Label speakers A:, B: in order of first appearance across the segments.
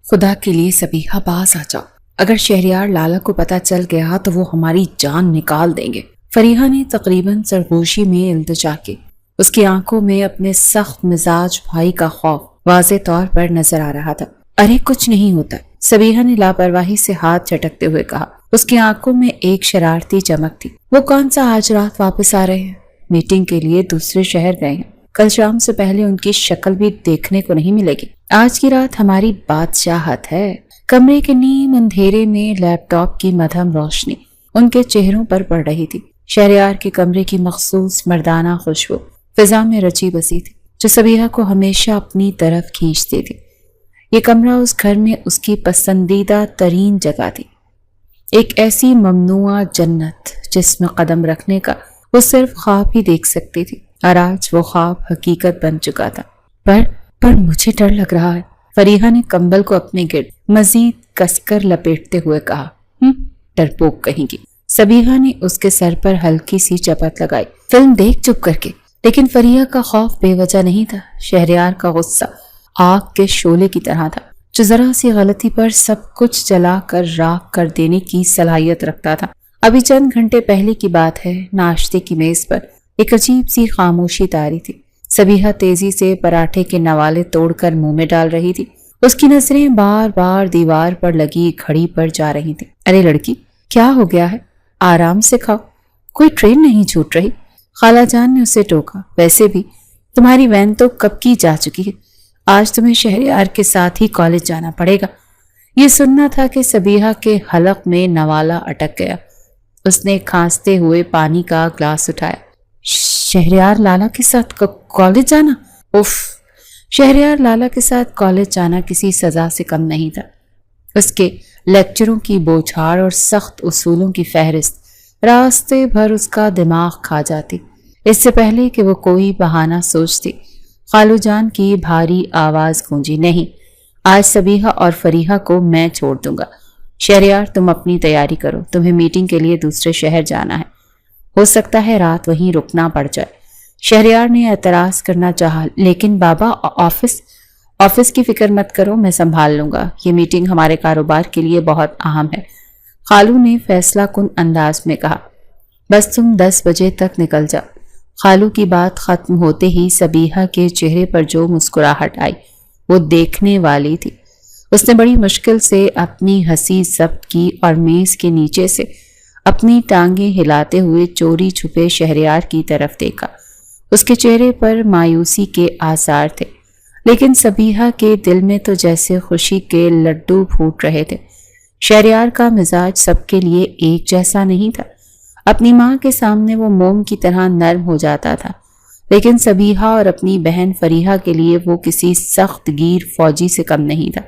A: خدا کے لیے سبیحہ باز آ جاؤ، اگر شہریار لالا کو پتہ چل گیا تو وہ ہماری جان نکال دیں گے۔ فریحہ نے تقریباً سرگوشی میں التجا کی۔ اس کی آنکھوں میں اپنے سخت مزاج بھائی کا خوف واضح طور پر نظر آ رہا تھا۔ ارے کچھ نہیں ہوتا، سبیحہ نے لاپرواہی سے ہاتھ جھٹکتے ہوئے کہا۔ اس کی آنکھوں میں ایک شرارتی چمک تھی۔ وہ کون سا آج رات واپس آ رہے ہیں؟ میٹنگ کے لیے دوسرے شہر گئے ہیں، کل شام سے پہلے ان کی شکل بھی دیکھنے کو نہیں ملے گی۔ آج کی رات ہماری بادشاہت ہے۔ کمرے کے نیم اندھیرے میں لیپ ٹاپ کی مدھم روشنی ان کے چہروں پر پڑ رہی تھی۔ شہریار کے کمرے کی مخصوص مردانہ خوشبو فضا میں رچی بسی تھی، جو سبیحہ کو ہمیشہ اپنی طرف کھینچتی تھی۔ یہ کمرہ اس گھر میں اس کی پسندیدہ ترین جگہ تھی، ایک ایسی ممنوعہ جنت جس میں قدم رکھنے کا وہ صرف خواب ہی دیکھ سکتی تھی، اور آج وہ خواب حقیقت بن چکا تھا۔ پر مجھے ڈر لگ رہا ہے، فریحہ نے کمبل کو اپنے گرد مزید کس کر لپیٹتے ہوئے کہا۔ ڈرپوک کہیں گی، سبیحہ نے اس کے سر پر ہلکی سی چپت لگائی۔ فلم دیکھ چپ کر کے۔ لیکن فریحہ کا خوف بے وجہ نہیں تھا، شہریار کا غصہ آگ کے شعلے کی طرح تھا، جو ذرا سی غلطی پر سب کچھ جلا کر راکھ کر دینے کی صلاحیت رکھتا تھا۔ ابھی چند گھنٹے پہلے کی بات ہے، ناشتے کی میز پر ایک عجیب سی خاموشی طاری تھی۔ سبیحہ تیزی سے پراٹھے کے نوالے توڑ کر منہ میں ڈال رہی تھی۔ اس کی نظریں بار بار دیوار پر لگی گھڑی پر جا رہی تھیں۔ ارے لڑکی، کیا ہو گیا ہے؟ آرام سے کھاؤ، کوئی ٹرین نہیں چھوٹ رہی، خالہ جان نے اسے ٹوکا۔ ویسے بھی تمہاری وین تو کب کی جا چکی ہے، آج تمہیں شہریار کے ساتھ ہی کالج جانا پڑے گا۔ یہ سننا تھا کہ سبیحہ کے حلق میں نوالا اٹک گیا۔ اس نے کھانستے ہوئے پانی کا گلاس اٹھایا۔ شہریار لالا کے ساتھ کالج جانا؟ اف، شہریار لالا کے ساتھ کالج جانا کسی سزا سے کم نہیں تھا۔ اس کے لیکچروں کی بوچھاڑ اور سخت اصولوں کی فہرست راستے بھر اس کا دماغ کھا جاتی۔ اس سے پہلے کہ وہ کوئی بہانہ سوچتی، خالو جان کی بھاری آواز گونجی۔ نہیں، آج سبیحہ اور فریحہ کو میں چھوڑ دوں گا۔ شہریار تم اپنی تیاری کرو، تمہیں میٹنگ کے لیے دوسرے شہر جانا ہے، ہو سکتا ہے رات وہیں رکنا پڑ جائے۔ شہریار نے اعتراض کرنا چاہا، لیکن بابا آفس کی فکر مت کرو، میں سنبھال لوں گا، یہ میٹنگ ہمارے کاروبار کے لیے بہت اہم ہے، خالو نے فیصلہ کن انداز میں کہا۔ بس تم 10 بجے تک نکل جاؤ۔ خالو کی بات ختم ہوتے ہی سبیحہ کے چہرے پر جو مسکراہٹ آئی وہ دیکھنے والی تھی۔ اس نے بڑی مشکل سے اپنی ہنسی ضبط کی اور میز کے نیچے سے اپنی ٹانگیں ہلاتے ہوئے چوری چھپے شہریار کی طرف دیکھا۔ اس کے چہرے پر مایوسی کے آثار تھے، لیکن سبیحہ کے دل میں تو جیسے خوشی کے لڈو پھوٹ رہے تھے۔ شہریار کا مزاج سب کے لیے ایک جیسا نہیں تھا۔ اپنی ماں کے سامنے وہ موم کی طرح نرم ہو جاتا تھا، لیکن سبیحہ اور اپنی بہن فریحہ کے لیے وہ کسی سخت گیر فوجی سے کم نہیں تھا۔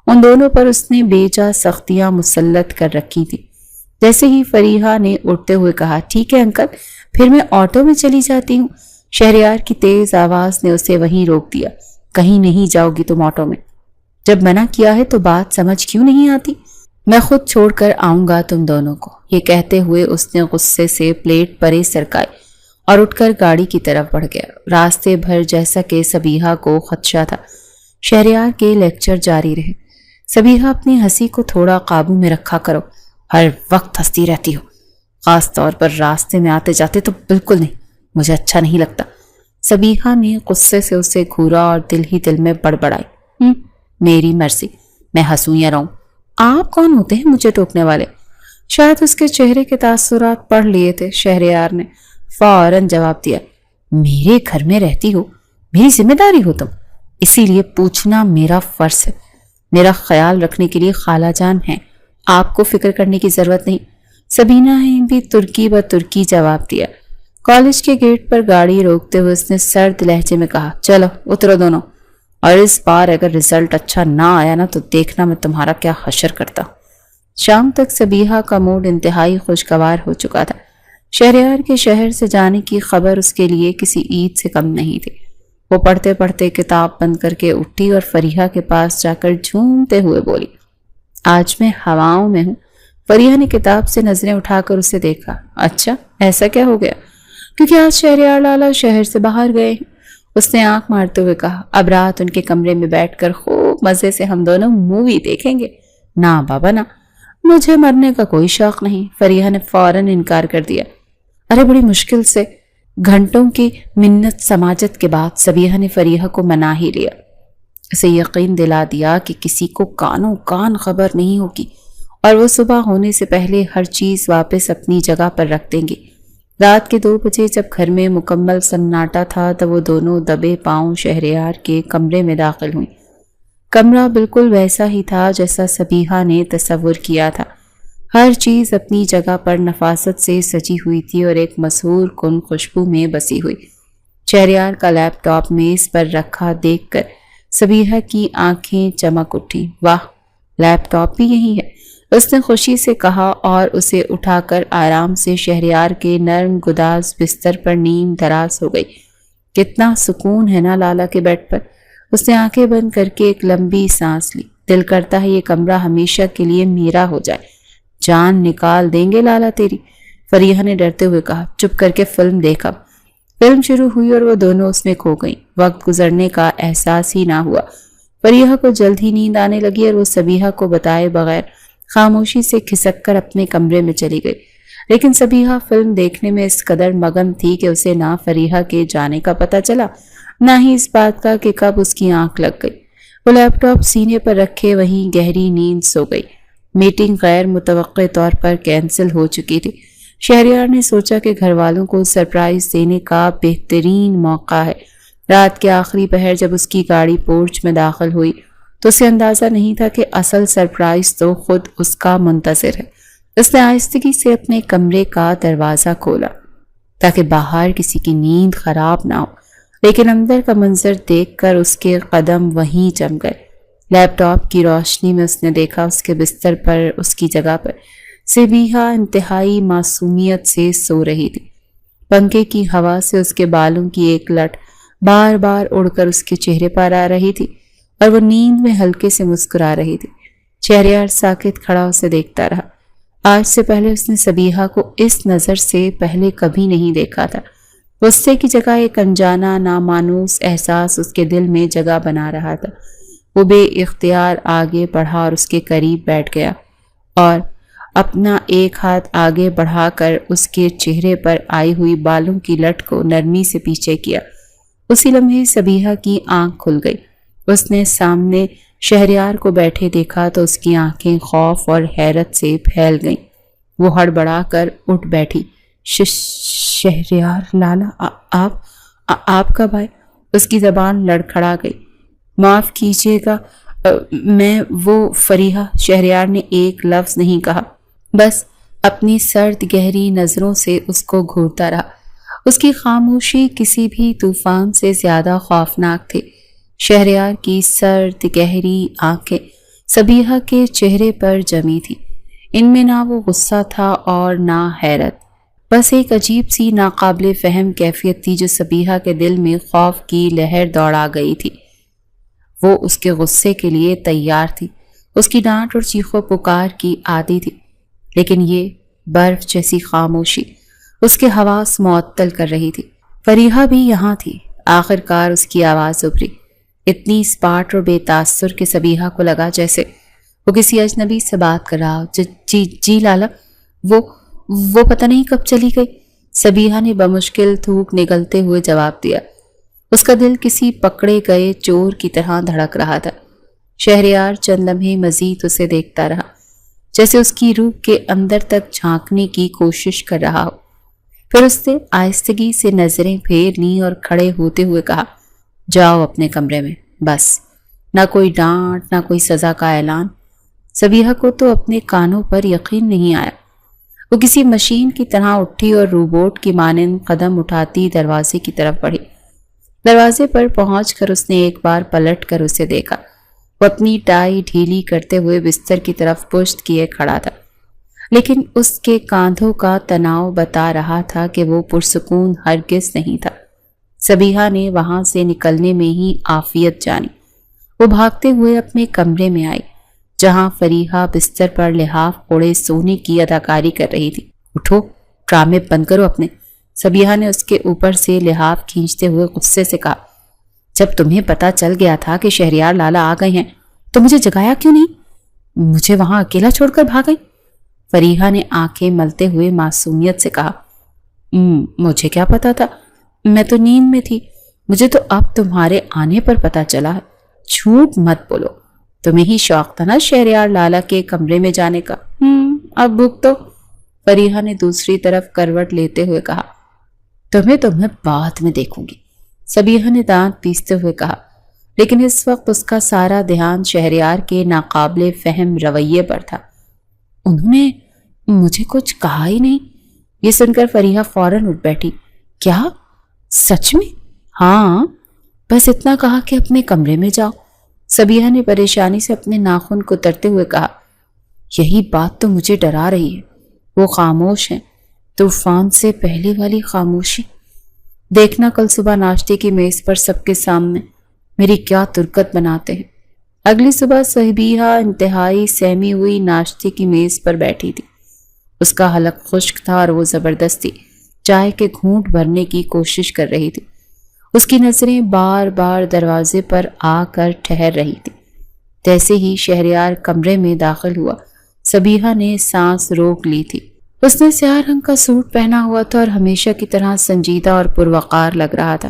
A: ان دونوں پر اس نے بے جا سختیاں مسلط کر رکھی تھی۔ جیسے ہی فریحہ نے اٹھتے ہوئے کہا، ٹھیک ہے انکل، پھر میں آٹو میں چلی جاتی ہوں، شہریار کی تیز آواز نے اسے وہیں روک دیا۔ کہیں نہیں جاؤ گی تم آٹو میں، جب منع کیا ہے تو بات سمجھ کیوں نہیں آتی؟ میں خود چھوڑ کر آؤں گا تم دونوں کو۔ یہ کہتے ہوئے اس نے غصے سے پلیٹ پرے سرکائی اور اٹھ کر گاڑی کی طرف بڑھ گیا۔ راستے بھر جیسا کہ سبیحہ کو خدشہ تھا، شہریار کے لیکچر جاری رہے۔ سبیحہ اپنی ہنسی کو تھوڑا قابو میں رکھا کرو، ہر وقت ہنستی رہتی ہو، خاص طور پر راستے میں آتے جاتے تو بالکل نہیں، مجھے اچھا نہیں لگتا۔ سبیحہ نے غصے سے اسے گھورا اور دل ہی دل میں بڑبڑائی، میری مرضی، میں ہنسوں یا رہوں، آپ کون ہوتے ہیں مجھے ٹوکنے والے؟ شاید اس کے چہرے کے تاثرات پڑھ لیے تھے۔ شہریار نے فوراً جواب دیا، میرے گھر میں رہتی ہو، میری ذمہ داری ہو تم، اسی لیے پوچھنا میرا فرض ہے۔ میرا خیال رکھنے کے لیے خالہ جان ہیں، آپ کو فکر کرنے کی ضرورت نہیں۔ سبینہ نے بھی ترکی ب ترکی جواب دیا۔ کالج کے گیٹ پر گاڑی روکتے ہوئے اس نے سرد لہجے میں کہا، چلو اترو دونوں، اور اس بار اگر رزلٹ اچھا نہ آیا نا تو دیکھنا میں تمہارا کیا حشر کرتا ہوں۔ شام تک سبیحہ کا موڈ انتہائی خوشگوار ہو چکا تھا۔ شہریار کے شہر سے جانے کی خبر اس کے لیے کسی عید سے کم نہیں تھی۔ وہ پڑھتے پڑھتے کتاب بند کر کے اٹھی اور فریحہ کے پاس جا کر جھومتے ہوئے بولی، آج میں ہواؤں میں ہوں۔ فریحہ نے کتاب سے نظریں اٹھا کر اسے دیکھا۔ اچھا، ایسا کیا ہو گیا؟ کیونکہ آج شہریار لالا شہر سے باہر گئے ہیں، اس نے آنکھ مارتے ہوئے کہا۔ اب رات ان کے کمرے میں بیٹھ کر خوب مزے سے ہم دونوں مووی دیکھیں گے۔ نہ بابا نہ، مجھے مرنے کا کوئی شوق نہیں، فریحہ نے فوراً انکار کر دیا۔ ارے بڑی مشکل سے گھنٹوں کی منت سماجت کے بعد سبیحہ نے فریحہ کو منا ہی لیا، اسے یقین دلا دیا کہ کسی کو کانوں کان خبر نہیں ہوگی اور وہ صبح ہونے سے پہلے ہر چیز واپس اپنی جگہ پر رکھ دیں گے۔ رات کے 2 بجے جب گھر میں مکمل سناٹا تھا تو وہ دونوں دبے پاؤں شہریار کے کمرے میں داخل ہوئیں۔ کمرہ بالکل ویسا ہی تھا جیسا سبیحہ نے تصور کیا تھا، ہر چیز اپنی جگہ پر نفاست سے سجی ہوئی تھی اور ایک مسحور کن خوشبو میں بسی ہوئی۔ شہریار کا لیپ ٹاپ میز پر رکھا دیکھ کر سبیحہ کی آنکھیں چمک اٹھیں۔ واہ، لیپ ٹاپ بھی یہی ہے، اس نے خوشی سے کہا اور اسے اٹھا کر آرام سے شہریار کے نرم گداز بستر پر نیم دراز ہو گئی۔ کتنا سکون ہے نا لالا کے بیڈ پر۔ اس نے آنکھیں بند کر کے ایک لمبی سانس لی۔ دل کرتا ہے یہ کمرہ ہمیشہ کے لیے میرا ہو جائے۔ جان نکال دیں گے لالا تیری، فریحہ نے ڈرتے ہوئے کہا۔ چپ کر کے فلم دیکھا۔ فلم شروع ہوئی اور وہ دونوں اس میں کھو گئیں۔ وقت گزرنے کا احساس ہی نہ ہوا۔ فریحہ کو جلد ہی نیند آنے لگی اور وہ سبیحہ کو بتائے بغیر خاموشی سے کھسک کر اپنے کمرے میں چلی گئی۔ لیکن سبیحہ فلم دیکھنے میں اس قدر مگن تھی کہ اسے نہ فریحہ کے جانے کا پتہ چلا، نہ ہی اس بات کا کہ کب اس کی آنکھ لگ گئی۔ وہ لیپ ٹاپ سینے پر رکھے وہیں گہری نیند سو گئی۔ میٹنگ غیر متوقع طور پر کینسل ہو چکی تھی۔ شہریار نے سوچا کہ گھر والوں کو سرپرائز دینے کا بہترین موقع ہے۔ رات کے آخری پہر جب اس کی گاڑی پورچ میں داخل ہوئی تو اسے اندازہ نہیں تھا کہ اصل سرپرائز تو خود اس کا منتظر ہے۔ اس نے آہستگی سے اپنے کمرے کا دروازہ کھولا تاکہ باہر کسی کی نیند خراب نہ ہو، لیکن اندر کا منظر دیکھ کر اس کے قدم وہیں جم گئے۔ لیپ ٹاپ کی روشنی میں اس نے دیکھا اس کے بستر پر اس کی جگہ پر سبیحہ انتہائی معصومیت سے سو رہی تھی۔ پنکھے کی ہوا سے اس کے بالوں کی ایک لٹ بار بار اڑ کر اس کے چہرے پر آ رہی تھی اور وہ نیند میں ہلکے سے مسکرا رہی تھی۔ شہریار ساکت کھڑا اسے دیکھتا رہا۔ آج سے پہلے اس نے سبیحہ کو اس نظر سے پہلے کبھی نہیں دیکھا تھا۔ غصے کی جگہ ایک انجانا نامانوس احساس اس کے دل میں جگہ بنا رہا تھا۔ وہ بے اختیار آگے بڑھا اور اس کے قریب بیٹھ گیا اور اپنا ایک ہاتھ آگے بڑھا کر اس کے چہرے پر آئی ہوئی بالوں کی لٹ کو نرمی سے پیچھے کیا۔ اسی لمحے سبیحہ کی آنکھ کھل گئی۔ اس نے سامنے شہریار کو بیٹھے دیکھا تو اس کی آنکھیں خوف اور حیرت سے پھیل گئیں۔ وہ ہڑبڑا کر اٹھ بیٹھی۔ شہریار لالا، آپ کب آئے؟ اس کی زبان لڑکھڑا گئی۔ معاف کیجیے گا، میں وہ فریحہ، شہریار نے ایک لفظ نہیں کہا، بس اپنی سرد گہری نظروں سے اس کو گھورتا رہا۔ اس کی خاموشی کسی بھی طوفان سے زیادہ خوفناک تھی۔ شہریار کی سرد گہری آنکھیں سبیحہ کے چہرے پر جمی تھی۔ ان میں نہ وہ غصہ تھا اور نہ حیرت، بس ایک عجیب سی ناقابل فہم کیفیت تھی جو سبیحہ کے دل میں خوف کی لہر دوڑا گئی تھی۔ وہ اس کے غصے کے لیے تیار تھی، اس کی ڈانٹ اور چیخو پکار کی عادی تھی، لیکن یہ برف جیسی خاموشی اس کے حواس معطل کر رہی تھی۔ فریحہ بھی یہاں تھی۔ آخرکار اس کی آواز ابھری، اتنی اسپاٹ اور بے تاثر کہ سبیحہ کو لگا جیسے وہ کسی اجنبی سے بات کر رہا ہو۔ جی لالا، وہ پتہ نہیں کب چلی گئی، سبیحہ نے بمشکل تھوک نگلتے ہوئے جواب دیا۔ اس کا دل کسی پکڑے گئے چور کی طرح دھڑک رہا تھا۔ شہریار چند لمحے مزید اسے دیکھتا رہا، جیسے اس کی روح کے اندر تک جھانکنے کی کوشش کر رہا ہو۔ پھر اس نے آہستگی سے نظریں پھیر لیں اور کھڑے ہوتے ہوئے کہا، جاؤ اپنے کمرے میں، بس۔ نہ کوئی ڈانٹ، نہ کوئی سزا کا اعلان۔ سبیحہ کو تو اپنے کانوں پر یقین نہیں آیا۔ وہ کسی مشین کی طرح اٹھی اور روبوٹ کی مانند قدم اٹھاتی دروازے کی طرف بڑھی۔ دروازے پر پہنچ کر اس نے ایک بار پلٹ کر اسے دیکھا۔ وہ اپنی ٹائی ڈھیلی کرتے ہوئے بستر کی طرف پشت کیے کھڑا تھا، لیکن اس کے کاندھوں کا تناؤ بتا رہا تھا کہ وہ پرسکون ہرگز نہیں تھا۔ سبیحہ نے وہاں سے نکلنے میں ہی عافیت جانی۔ وہ بھاگتے ہوئے اپنے کمرے میں آئی، جہاں فریحہ بستر پر لحاف اوڑھے سونے کی اداکاری کر رہی تھی۔ اٹھو، ڈرامے بند کرو اپنے، سبیحہ نے اس کے اوپر سے لحاف کھینچتے ہوئے غصے سے کہا۔ جب تمہیں پتا چل گیا تھا کہ شہریار لالا آ گئے ہیں تو مجھے جگایا کیوں نہیں؟ مجھے وہاں اکیلا چھوڑ کر بھاگ گئی؟ فریحہ نے آنکھیں ملتے ہوئے معصومیت سے کہا۔ مجھے کیا پتا تھا، میں تو نیند میں تھی، مجھے تو اب تمہارے آنے پر پتا چلا ہے۔ جھوٹ مت بولو، تمہیں ہی شوق تھا نا شہریار لالا کے کمرے میں جانے کا۔ اب بھوک تو، فریحہ نے دوسری طرف کروٹ لیتے ہوئے کہا۔ تمہیں بعد میں دیکھوں گی، صبیحہ نے دانت پیستے ہوئے کہا، لیکن اس وقت اس کا سارا دھیان شہریار کے ناقابل فہم رویے پر تھا۔ انہوں نے مجھے کچھ کہا ہی نہیں؟ یہ سن کر فریحہ فوراً اٹھ بیٹھی۔ کیا؟ سچ میں؟ ہاں، بس اتنا کہا کہ اپنے کمرے میں جاؤ، صبیحہ نے پریشانی سے اپنے ناخن کترتے ہوئے کہا۔ یہی بات تو مجھے ڈرا رہی ہے، وہ خاموش ہیں، طوفان سے پہلے والی خاموشی۔ دیکھنا کل صبح ناشتے کی میز پر سب کے سامنے میری کیا ترکت بناتے ہیں۔ اگلی صبح صبیحہ انتہائی سہمی ہوئی ناشتے کی میز پر بیٹھی تھی۔ اس کا حلق خشک تھا اور وہ زبردستی چائے کے گھونٹ بھرنے کی کوشش کر رہی تھی۔ اس کی نظریں بار بار دروازے پر آ کر ٹھہر رہی تھی۔ جیسے ہی شہریار کمرے میں داخل ہوا، صبیحہ نے سانس روک لی تھی۔ اس نے سیاہ رنگ کا سوٹ پہنا ہوا تھا اور ہمیشہ کی طرح سنجیدہ اور پروقار لگ رہا تھا۔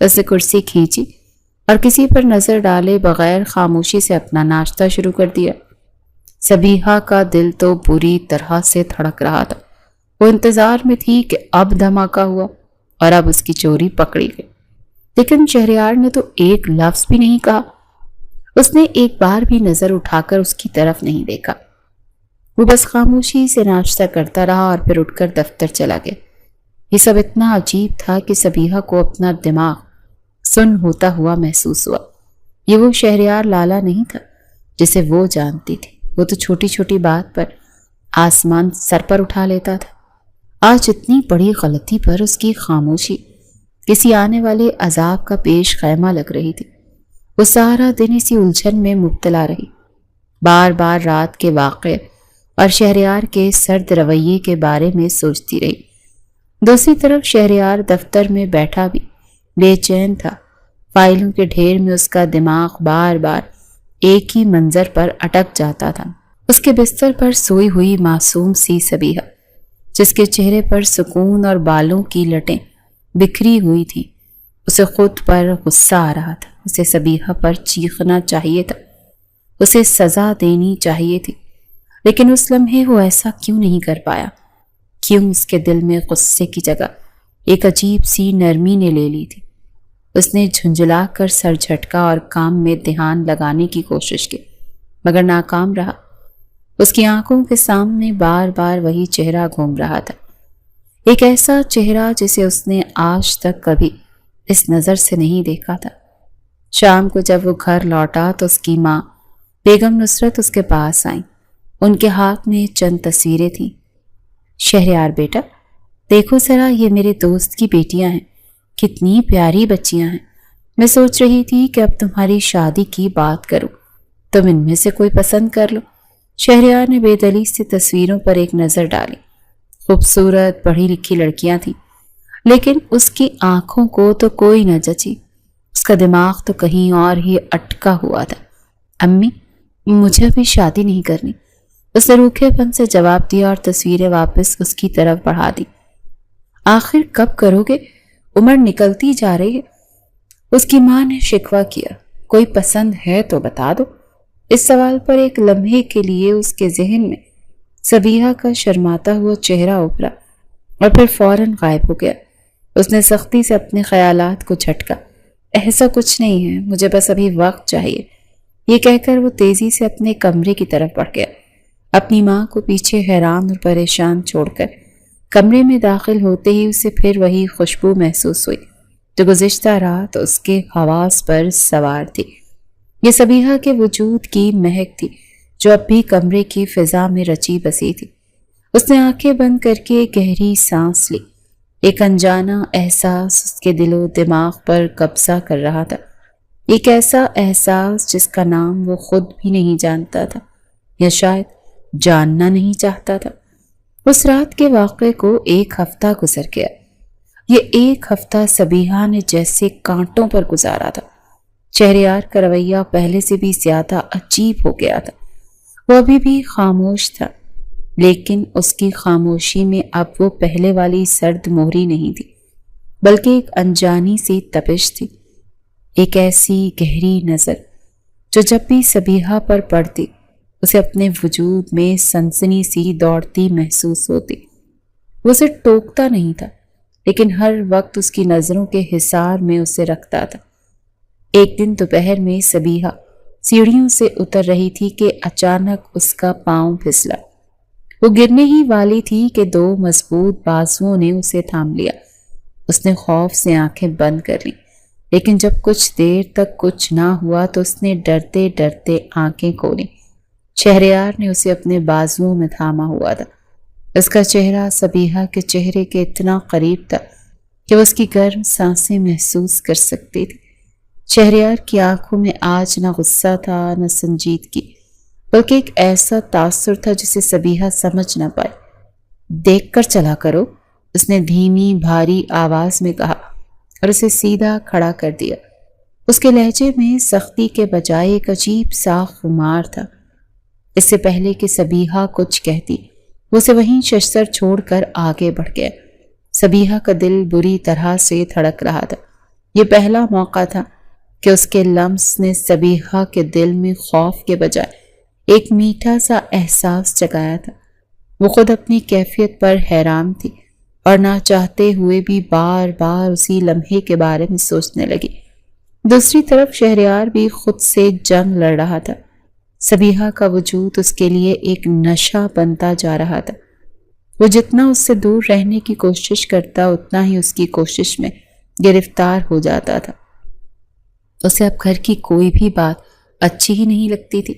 A: اس نے کرسی کھینچی اور کسی پر نظر ڈالے بغیر خاموشی سے اپنا ناشتہ شروع کر دیا۔ صبیحہ کا دل تو بری طرح سے دھڑک رہا تھا۔ وہ انتظار میں تھی کہ اب دھماکہ ہوا اور اب اس کی چوری پکڑی گئی، لیکن شہریار نے تو ایک لفظ بھی نہیں کہا۔ اس نے ایک بار بھی نظر اٹھا کر اس کی طرف نہیں دیکھا۔ وہ بس خاموشی سے ناشتہ کرتا رہا اور پھر اٹھ کر دفتر چلا گیا۔ یہ سب اتنا عجیب تھا کہ صبیحہ کو اپنا دماغ سن ہوتا ہوا محسوس ہوا۔ یہ وہ شہریار لالا نہیں تھا جسے وہ جانتی تھی۔ وہ تو چھوٹی چھوٹی بات پر آسمان سر پر اٹھا لیتا تھا۔ آج اتنی بڑی غلطی پر اس کی خاموشی کسی آنے والے عذاب کا پیش خیمہ لگ رہی تھی۔ وہ سارا دن اسی الجھن میں مبتلا رہی، بار بار رات کے واقعے اور شہریار کے سرد رویے کے بارے میں سوچتی رہی۔ دوسری طرف شہریار دفتر میں بیٹھا بھی بے چین تھا۔ فائلوں کے ڈھیر میں اس کا دماغ بار بار ایک ہی منظر پر اٹک جاتا تھا۔ اس کے بستر پر سوئی ہوئی معصوم سی صبیحہ، جس کے چہرے پر سکون اور بالوں کی لٹیں بکھری ہوئی تھی۔ اسے خود پر غصہ آ رہا تھا۔ اسے صبیحہ پر چیخنا چاہیے تھا، اسے سزا دینی چاہیے تھی، لیکن اس لمحے وہ ایسا کیوں نہیں کر پایا؟ کیوں اس کے دل میں غصے کی جگہ ایک عجیب سی نرمی نے لے لی تھی؟ اس نے جھنجھلا کر سر جھٹکا اور کام میں دھیان لگانے کی کوشش کی، مگر ناکام رہا۔ اس کی آنکھوں کے سامنے بار بار وہی چہرہ گھوم رہا تھا، ایک ایسا چہرہ جسے اس نے آج تک کبھی اس نظر سے نہیں دیکھا تھا۔ شام کو جب وہ گھر لوٹا تو اس کی ماں بیگم نصرت اس کے پاس آئیں۔ ان کے ہاتھ میں چند تصویریں تھیں۔ شہریار بیٹا، دیکھو ذرا، یہ میرے دوست کی بیٹیاں ہیں، کتنی پیاری بچیاں ہیں۔ میں سوچ رہی تھی کہ اب تمہاری شادی کی بات کروں، تم ان میں سے کوئی پسند کر لو۔ شہریار نے بے دلی سے تصویروں پر ایک نظر ڈالی۔ خوبصورت پڑھی لکھی لڑکیاں تھیں، لیکن اس کی آنکھوں کو تو کوئی نہ جچی۔ اس کا دماغ تو کہیں اور ہی اٹکا ہوا تھا۔ امی، مجھے ابھی شادی نہیں کرنی، اس نے روکھے پن سے جواب دیا اور تصویریں واپس اس کی طرف بڑھا دی۔ آخر کب کرو گے؟ عمر نکلتی جا رہی ہے، اس کی ماں نے شکوہ کیا۔ کوئی پسند ہے تو بتا دو۔ اس سوال پر ایک لمحے کے لیے اس کے ذہن میں صبیحہ کا شرماتا ہوا چہرہ ابھرا اور پھر فوراً غائب ہو گیا۔ اس نے سختی سے اپنے خیالات کو جھٹکا۔ ایسا کچھ نہیں ہے، مجھے بس ابھی وقت چاہیے، یہ کہہ کر وہ تیزی سے اپنے کمرے کی طرف بڑھ گیا۔ اپنی ماں کو پیچھے حیران اور پریشان چھوڑ کر کمرے میں داخل ہوتے ہی اسے پھر وہی خوشبو محسوس ہوئی جو گزشتہ رات اس کے حواس پر سوار تھی۔ یہ صبیحہ کے وجود کی مہک تھی جو اب بھی کمرے کی فضا میں رچی بسی تھی۔ اس نے آنکھیں بند کر کے گہری سانس لی۔ ایک انجانا احساس اس کے دل و دماغ پر قبضہ کر رہا تھا، ایک ایسا احساس جس کا نام وہ خود بھی نہیں جانتا تھا، یا شاید جاننا نہیں چاہتا تھا۔ اس رات کے واقعے کو ایک ہفتہ گزر گیا۔ یہ ایک ہفتہ سبیحہ نے جیسے کانٹوں پر گزارا تھا۔ شہریار کا رویہ پہلے سے بھی زیادہ عجیب ہو گیا تھا۔ وہ ابھی بھی خاموش تھا، لیکن اس کی خاموشی میں اب وہ پہلے والی سرد مہری نہیں تھی، بلکہ ایک انجانی سی تپش تھی، ایک ایسی گہری نظر جو جب بھی سبیحہ پر پڑتی اسے اپنے وجود میں سنسنی سی دوڑتی محسوس ہوتی۔ وہ اسے ٹوکتا نہیں تھا، لیکن ہر وقت اس کی نظروں کے حصار میں اسے رکھتا تھا۔ ایک دن دوپہر میں سبیحہ سیڑھیوں سے اتر رہی تھی کہ اچانک اس کا پاؤں پھسلا۔ وہ گرنے ہی والی تھی کہ دو مضبوط بازوؤں نے اسے تھام لیا۔ اس نے خوف سے آنکھیں بند کر لیں، لیکن جب کچھ دیر تک کچھ نہ ہوا تو اس نے ڈرتے ڈرتے آنکھیں کھولیں۔ شہریار نے اسے اپنے بازوؤں میں تھاما ہوا تھا۔ اس کا چہرہ سبیحہ کے چہرے کے اتنا قریب تھا کہ وہ اس کی گرم سانسیں محسوس کر سکتی تھی۔ شہریار کی آنکھوں میں آج نہ غصہ تھا نہ سنجیدگی، بلکہ ایک ایسا تاثر تھا جسے سبیحہ سمجھ نہ پائے۔ دیکھ کر چلا کرو، اس نے دھیمی بھاری آواز میں کہا اور اسے سیدھا کھڑا کر دیا۔ اس کے لہجے میں سختی کے بجائے ایک عجیب سا خمار تھا۔ اس سے پہلے کہ سبیحہ کچھ کہتی، وہ اسے وہیں ششتر چھوڑ کر آگے بڑھ گیا۔ سبیحہ کا دل بری طرح سے دھڑک رہا تھا۔ یہ پہلا موقع تھا کہ اس کے لمس نے سبیحہ کے دل میں خوف کے بجائے ایک میٹھا سا احساس جگایا تھا۔ وہ خود اپنی کیفیت پر حیران تھی اور نہ چاہتے ہوئے بھی بار بار اسی لمحے کے بارے میں سوچنے لگی۔ دوسری طرف شہریار بھی خود سے جنگ لڑ رہا تھا۔ سبیحہ کا وجود اس کے لیے ایک نشہ بنتا جا رہا تھا۔ وہ جتنا اس سے دور رہنے کی کوشش کرتا اتنا ہی اس کی کوشش میں گرفتار ہو جاتا تھا۔ اسے اب گھر کی کوئی بھی بات اچھی ہی نہیں لگتی تھی،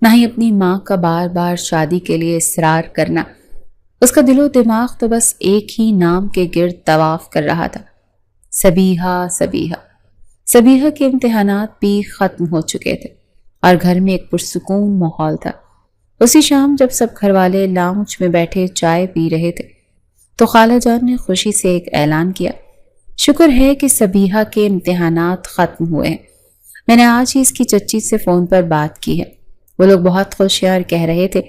A: نہ ہی اپنی ماں کا بار بار شادی کے لیے اصرار کرنا۔ اس کا دل و دماغ تو بس ایک ہی نام کے گرد طواف کر رہا تھا، سبیحہ سبیحہ۔ سبیحہ کے امتحانات بھی ختم ہو چکے تھے اور گھر میں ایک پرسکون ماحول تھا۔ اسی شام جب سب گھر والے لاؤنج میں بیٹھے چائے پی رہے تھے تو خالہ جان نے خوشی سے ایک اعلان کیا، شکر ہے کہ سبیحہ کے امتحانات ختم ہوئے ہیں۔ میں نے آج ہی اس کی چچی سے فون پر بات کی ہے، وہ لوگ بہت خوش ہیں اور کہہ رہے تھے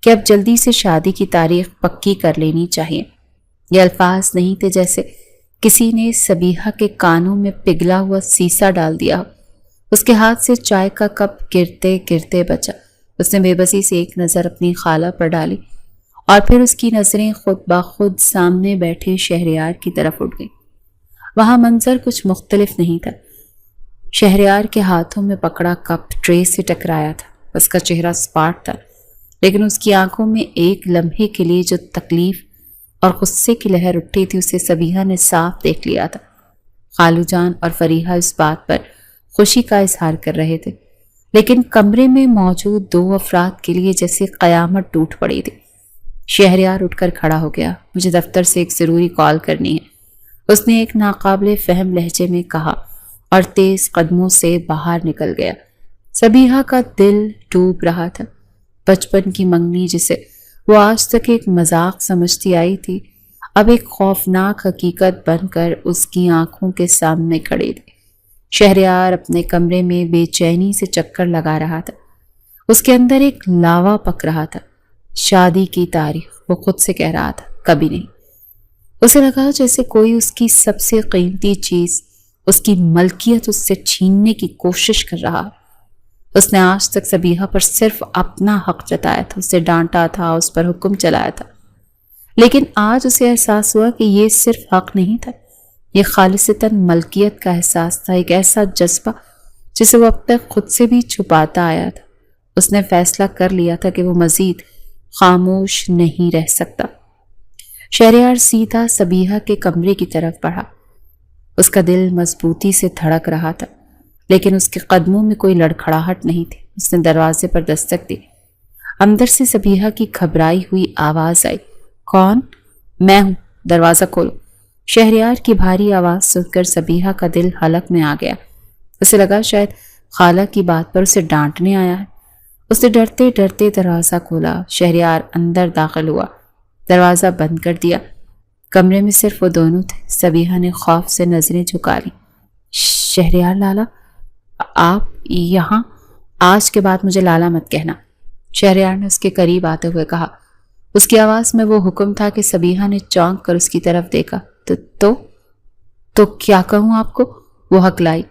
A: کہ اب جلدی سے شادی کی تاریخ پکی کر لینی چاہیے۔ یہ الفاظ نہیں تھے جیسے کسی نے سبیحہ کے کانوں میں پگھلا ہوا سیسا ڈال دیا۔ اس کے ہاتھ سے چائے کا کپ گرتے گرتے بچا۔ اس نے بے بسی سے ایک نظر اپنی خالہ پر ڈالی اور پھر اس کی نظریں خود بخود سامنے بیٹھے شہریار کی طرف اٹھ گئیں۔ وہاں منظر کچھ مختلف نہیں تھا۔ شہریار کے ہاتھوں میں پکڑا کپ ٹرے سے ٹکرایا تھا۔ اس کا چہرہ سپاٹ تھا، لیکن اس کی آنکھوں میں ایک لمحے کے لیے جو تکلیف اور غصے کی لہر اٹھی تھی اسے سبیحہ نے صاف دیکھ لیا تھا۔ خالو جان اور فریحہ اس بات پر خوشی کا اظہار کر رہے تھے، لیکن کمرے میں موجود دو افراد کے لیے جیسے قیامت ٹوٹ پڑی تھی۔ شہریار اٹھ کر کھڑا ہو گیا۔ مجھے دفتر سے ایک ضروری کال کرنی ہے، اس نے ایک ناقابل فہم لہجے میں کہا اور تیز قدموں سے باہر نکل گیا۔ سبیحہ کا دل ڈوب رہا تھا۔ بچپن کی منگنی جسے وہ آج تک ایک مذاق سمجھتی آئی تھی، اب ایک خوفناک حقیقت بن کر اس کی آنکھوں کے سامنے کھڑی تھی۔ شہریار اپنے کمرے میں بے چینی سے چکر لگا رہا تھا۔ اس کے اندر ایک لاوا پک رہا تھا۔ شادی کی تاریخ، وہ خود سے کہہ رہا تھا، کبھی نہیں۔ اسے لگا جیسے کوئی اس کی سب سے قیمتی چیز، اس کی ملکیت اس سے چھیننے کی کوشش کر رہا۔ اس نے آج تک سبیحہ پر صرف اپنا حق جتایا تھا، اسے ڈانٹا تھا، اس پر حکم چلایا تھا، لیکن آج اسے احساس ہوا کہ یہ صرف حق نہیں تھا، یہ خالصتاً ملکیت کا احساس تھا، ایک ایسا جذبہ جسے وہ اب تک خود سے بھی چھپاتا آیا تھا۔ اس نے فیصلہ کر لیا تھا کہ وہ مزید خاموش نہیں رہ سکتا۔ شہریار سیدھا سبیحہ کے کمرے کی طرف بڑھا۔ اس کا دل مضبوطی سے دھڑک رہا تھا، لیکن اس کے قدموں میں کوئی لڑکھڑاہٹ نہیں تھی۔ اس نے دروازے پر دستک دی۔ اندر سے سبیحہ کی گھبرائی ہوئی آواز آئی، کون؟ میں ہوں، دروازہ کھولو۔ شہریار کی بھاری آواز سن کر سبیحہ کا دل حلق میں آ گیا۔ اسے لگا شاید خالہ کی بات پر اسے ڈانٹنے آیا ہے۔ اس نے ڈرتے ڈرتے دروازہ کھولا۔ شہریار اندر داخل ہوا، دروازہ بند کر دیا۔ کمرے میں صرف وہ دونوں تھے، سبیحہ نے خوف سے نظریں جھکا لی۔ شہریار لالا، آپ یہاں؟ آج کے بعد مجھے لالا مت کہنا، شہریار نے اس کے قریب آتے ہوئے کہا۔ اس کی آواز میں وہ حکم تھا کہ سبیحہ نے چونک کر اس کی طرف دیکھا۔ تو کیا کہوں آپ کو؟ وہ ہکلائی۔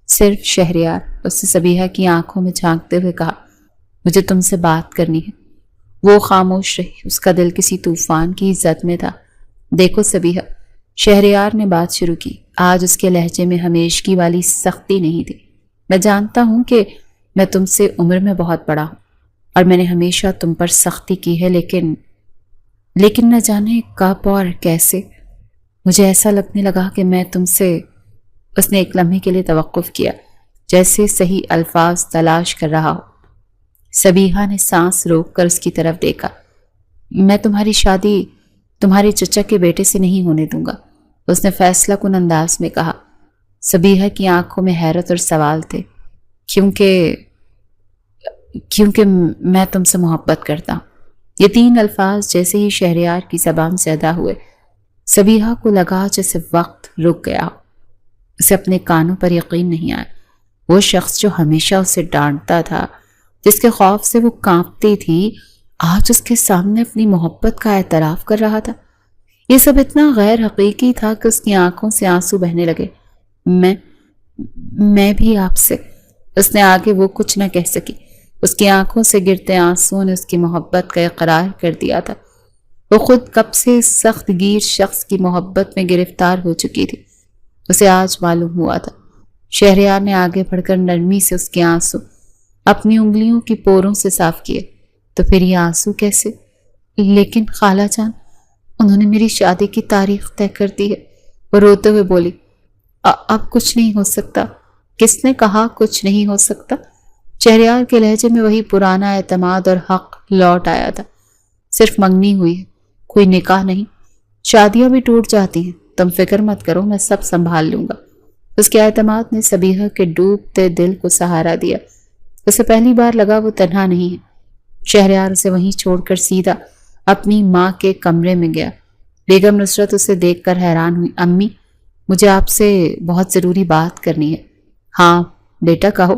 A: صرف شہریار، اس سے سبیحہ کی آنکھوں میں جھانکتے ہوئے کہا، مجھے تم سے بات کرنی ہے۔ وہ خاموش رہی، اس کا دل کسی طوفان کی زد میں تھا۔ دیکھو سبیحہ، شہریار نے بات شروع کی۔ آج اس کے لہجے میں ہمیشگی والی سختی نہیں تھی۔ میں جانتا ہوں کہ میں تم سے عمر میں بہت بڑا ہوں اور میں نے ہمیشہ تم پر سختی کی ہے، لیکن نہ جانے کب اور کیسے مجھے ایسا لگنے لگا کہ میں تم سے… اس نے ایک لمحے کے لیے توقف کیا، جیسے صحیح الفاظ تلاش کر رہا ہو۔ سبیحہ نے سانس روک کر اس کی طرف دیکھا۔ میں تمہاری شادی تمہارے چچا کے بیٹے سے نہیں ہونے دوں گا، اس نے فیصلہ کن انداز میں کہا۔ سبیحہ کی آنکھوں میں حیرت اور سوال تھے۔ کیونکہ میں تم سے محبت کرتا ہوں۔ یہ 3 الفاظ جیسے ہی شہریار کی زبان سے ادا ہوئے، سبیحہ کو لگا جیسے وقت رک گیا ہو۔ اسے اپنے کانوں پر یقین نہیں آیا۔ وہ شخص جو ہمیشہ اسے ڈانٹتا تھا، جس کے خوف سے وہ کانپتی تھی، آج اس کے سامنے اپنی محبت کا اعتراف کر رہا تھا۔ یہ سب اتنا غیر حقیقی تھا کہ اس کی آنکھوں سے آنسو بہنے لگے۔ میں بھی آپ سے… اس نے آگے وہ کچھ نہ کہہ سکی۔ اس کی آنکھوں سے گرتے آنسوؤں نے اس کی محبت کا اقرار کر دیا تھا۔ وہ خود کب سے اس سخت گیر شخص کی محبت میں گرفتار ہو چکی تھی، اسے آج معلوم ہوا تھا۔ شہریار نے آگے بڑھ کر نرمی سے اس کے آنسو اپنی انگلیوں کی پوروں سے صاف کیے۔ تو پھر یہ آنسو کیسے؟ لیکن خالہ جان، انہوں نے میری شادی کی تاریخ طے کر دی ہے، وہ روتے ہوئے بولی۔ اب کچھ نہیں ہو سکتا۔ کس نے کہا کچھ نہیں ہو سکتا؟ شہریار کے لہجے میں وہی پرانا اعتماد اور حق لوٹ آیا تھا۔ صرف منگنی ہوئی ہے، کوئی نکاح نہیں۔ شادیاں بھی ٹوٹ جاتی ہیں، تم فکر مت کرو، میں سب سنبھال لوں گا۔ اس کے اعتماد نے سبیحہ کے ڈوبتے دل کو سہارا دیا۔ اسے پہلی بار لگا وہ تنہا نہیں ہے۔ شہریار اسے وہیں چھوڑ کر سیدھا اپنی ماں کے کمرے میں گیا۔ بیگم نصرت اسے دیکھ کر حیران ہوئی۔ امی، مجھے آپ سے بہت ضروری بات کرنی ہے۔ ہاں بیٹا کہو،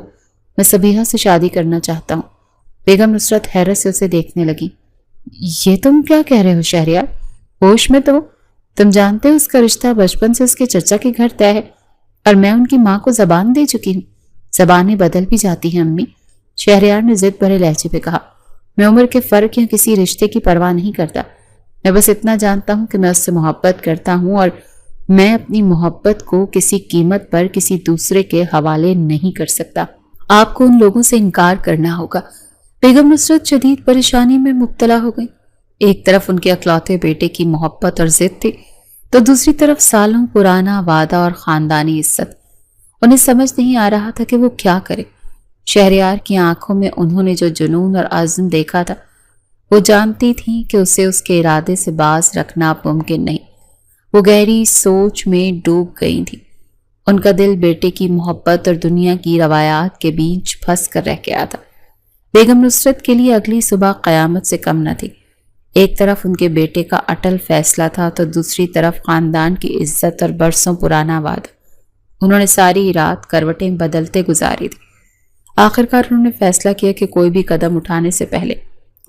A: میں سبیحہ سے شادی کرنا چاہتا ہوں۔ بیگم نصرت حیرت سے اسے دیکھنے لگی۔ یہ تم کیا کہہ رہے ہو شہریار؟ ہوش میں تو تم جانتے ہو اس کا رشتہ بچپن سے اس کے چچا کے گھر طے ہے، اور میں ان کی ماں کو زبان دے چکی ہوں۔ زبانیں بدل بھی جاتی ہیں امی، شہریار نے ضد بھرے لہجے پہ کہا۔ میں عمر کے فرق یا کسی رشتے کی پرواہ نہیں کرتا، میں بس اتنا جانتا ہوں کہ میں اس سے محبت کرتا ہوں، اور میں اپنی محبت کو کسی قیمت پر کسی دوسرے کے حوالے نہیں کر سکتا۔ آپ کو ان لوگوں سے انکار کرنا ہوگا۔ بیگم نصرت شدید پریشانی میں مبتلا ہو گئی۔ ایک طرف ان کے اکلوتے بیٹے کی محبت اور ضد تھی، تو دوسری طرف سالوں پرانا وعدہ اور خاندانی عزت۔ انہیں سمجھ نہیں آ رہا تھا کہ وہ کیا کرے۔ شہریار کی آنکھوں میں انہوں نے جو جنون اور عزم دیکھا تھا، وہ جانتی تھیں کہ اسے اس کے ارادے سے باز رکھنا ممکن نہیں۔ وہ گہری سوچ میں ڈوب گئی تھی۔ ان کا دل بیٹے کی محبت اور دنیا کی روایات کے بیچ پھنس کر رہ گیا تھا۔ بیگم نصرت کے لیے اگلی صبح قیامت سے کم نہ تھی۔ ایک طرف ان کے بیٹے کا اٹل فیصلہ تھا، تو دوسری طرف خاندان کی عزت اور برسوں پرانا وعدہ۔ انہوں نے ساری رات کروٹیں بدلتے گزاری تھی۔ آخرکار انہوں نے فیصلہ کیا کہ کوئی بھی قدم اٹھانے سے پہلے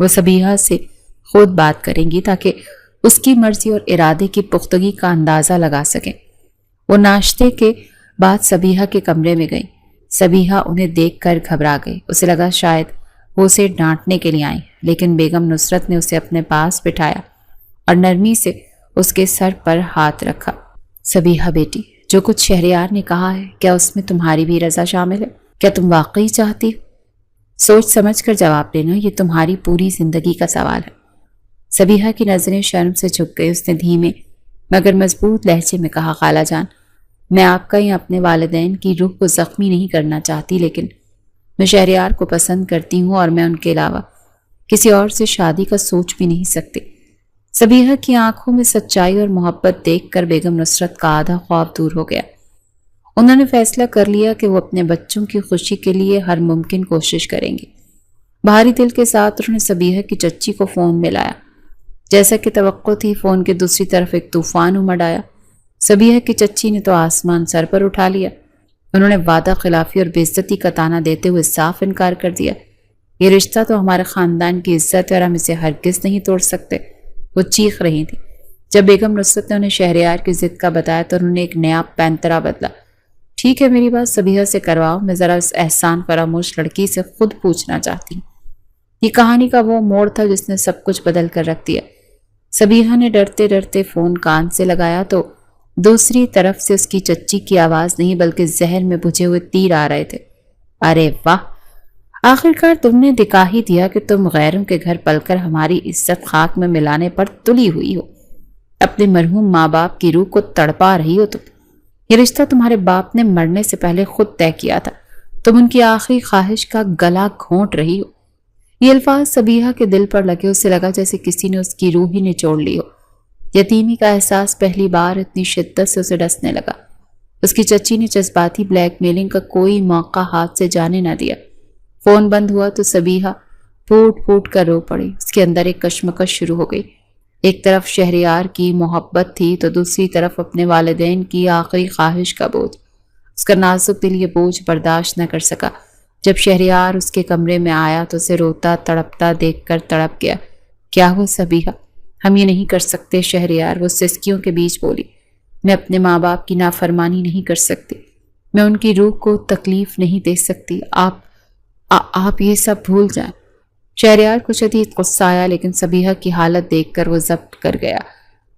A: وہ سبیحہ سے خود بات کریں گی، تاکہ اس کی مرضی اور ارادے کی پختگی کا اندازہ لگا سکیں۔ وہ ناشتے کے بعد سبیحہ کے کمرے میں گئی۔ سبیحہ انہیں دیکھ کر گھبرا گئی۔ اسے لگا شاید وہ اسے ڈانٹنے کے لیے آئی، لیکن بیگم نصرت نے اسے اپنے پاس بٹھایا اور نرمی سے اس کے سر پر ہاتھ رکھا۔ سبیحہ بیٹی، جو کچھ شہریار نے کہا ہے، کیا اس میں تمہاری بھی رضا شامل ہے؟ کیا تم واقعی چاہتی ہو؟ سوچ سمجھ کر جواب دینا، یہ تمہاری پوری زندگی کا سوال ہے۔ سبیحہ کی نظریں شرم سے جھک گئی۔ اس نے دھیمے مگر مضبوط لہجے میں کہا، خالہ جان، میں آپ کا یا اپنے والدین کی روح کو زخمی نہیں کرنا چاہتی، لیکن میں شہریار کو پسند کرتی ہوں، اور میں ان کے علاوہ کسی اور سے شادی کا سوچ بھی نہیں سکتی۔ سبیحہ کی آنکھوں میں سچائی اور محبت دیکھ کر بیگم نصرت کا آدھا خوف دور ہو گیا۔ انہوں نے فیصلہ کر لیا کہ وہ اپنے بچوں کی خوشی کے لیے ہر ممکن کوشش کریں گے۔ بھاری دل کے ساتھ انہوں نے سبیحہ کی چچی کو فون ملایا۔ جیسا کہ توقع تھی، فون کے دوسری طرف ایک طوفان امڑ آیا۔ سبیہ کی چچی نے تو آسمان سر پر اٹھا لیا۔ انہوں نے وعدہ خلافی اور بے عزتی کا طعنہ دیتے ہوئے صاف انکار کر دیا۔ یہ رشتہ تو ہمارے خاندان کی عزت ہے اور ہم اسے ہرگز نہیں توڑ سکتے۔ وہ چیخ رہی تھی۔ جب بیگم نصرت نے انہیں شہریار کی ضد کا بتایا تو انہوں نے ایک نیا پینترا بدلا۔ ٹھیک ہے، میری بات سبیہ سے کرواؤ، میں ذرا اس احسان فراموش لڑکی سے خود پوچھنا چاہتی ہوں۔ یہ کہانی کا وہ موڑ تھا جس نے سب کچھ بدل کر رکھ دیا۔ سبیہ نے ڈرتے ڈرتے فون کان سے لگایا تو دوسری طرف سے اس کی چچی کی آواز نہیں بلکہ زہر میں بجھے ہوئے تیر آ رہے تھے۔ ارے واہ، آخرکار تم نے دکھا ہی دیا کہ تم غیروں کے گھر پل کر ہماری عزت خاک میں ملانے پر تلی ہوئی ہو۔ اپنے مرحوم ماں باپ کی روح کو تڑپا رہی ہو تم۔ یہ رشتہ تمہارے باپ نے مرنے سے پہلے خود طے کیا تھا۔ تم ان کی آخری خواہش کا گلا گھونٹ رہی ہو۔ یہ الفاظ سبیہ کے دل پر لگے، اسے لگا جیسے کسی نے اس کی روح ہی نچوڑ لی ہو۔ یتیمی کا احساس پہلی بار اتنی شدت سے اسے ڈسنے لگا۔ اس کی چچی نے جذباتی بلیک میلنگ کا کوئی موقع ہاتھ سے جانے نہ دیا۔ فون بند ہوا تو سبیہ پھوٹ پھوٹ کر رو پڑی۔ اس کے اندر ایک کشمکش شروع ہو گئی۔ ایک طرف شہریار کی محبت تھی تو دوسری طرف اپنے والدین کی آخری خواہش کا بوجھ۔ اس کا نازک دل یہ بوجھ برداشت نہ کر سکا۔ جب شہریار اس کے کمرے میں آیا تو اسے روتا تڑپتا دیکھ کر تڑپ گیا۔ کیا ہوا سبیہ؟ ہم یہ نہیں کر سکتے شہریار، وہ سسکیوں کے بیچ بولی۔ میں اپنے ماں باپ کی نافرمانی نہیں کر سکتی، میں ان کی روح کو تکلیف نہیں دے سکتی۔ آپ یہ سب بھول جائیں۔ شہریار کو شدید غصہ آیا لیکن سبیہ کی حالت دیکھ کر وہ ضبط کر گیا۔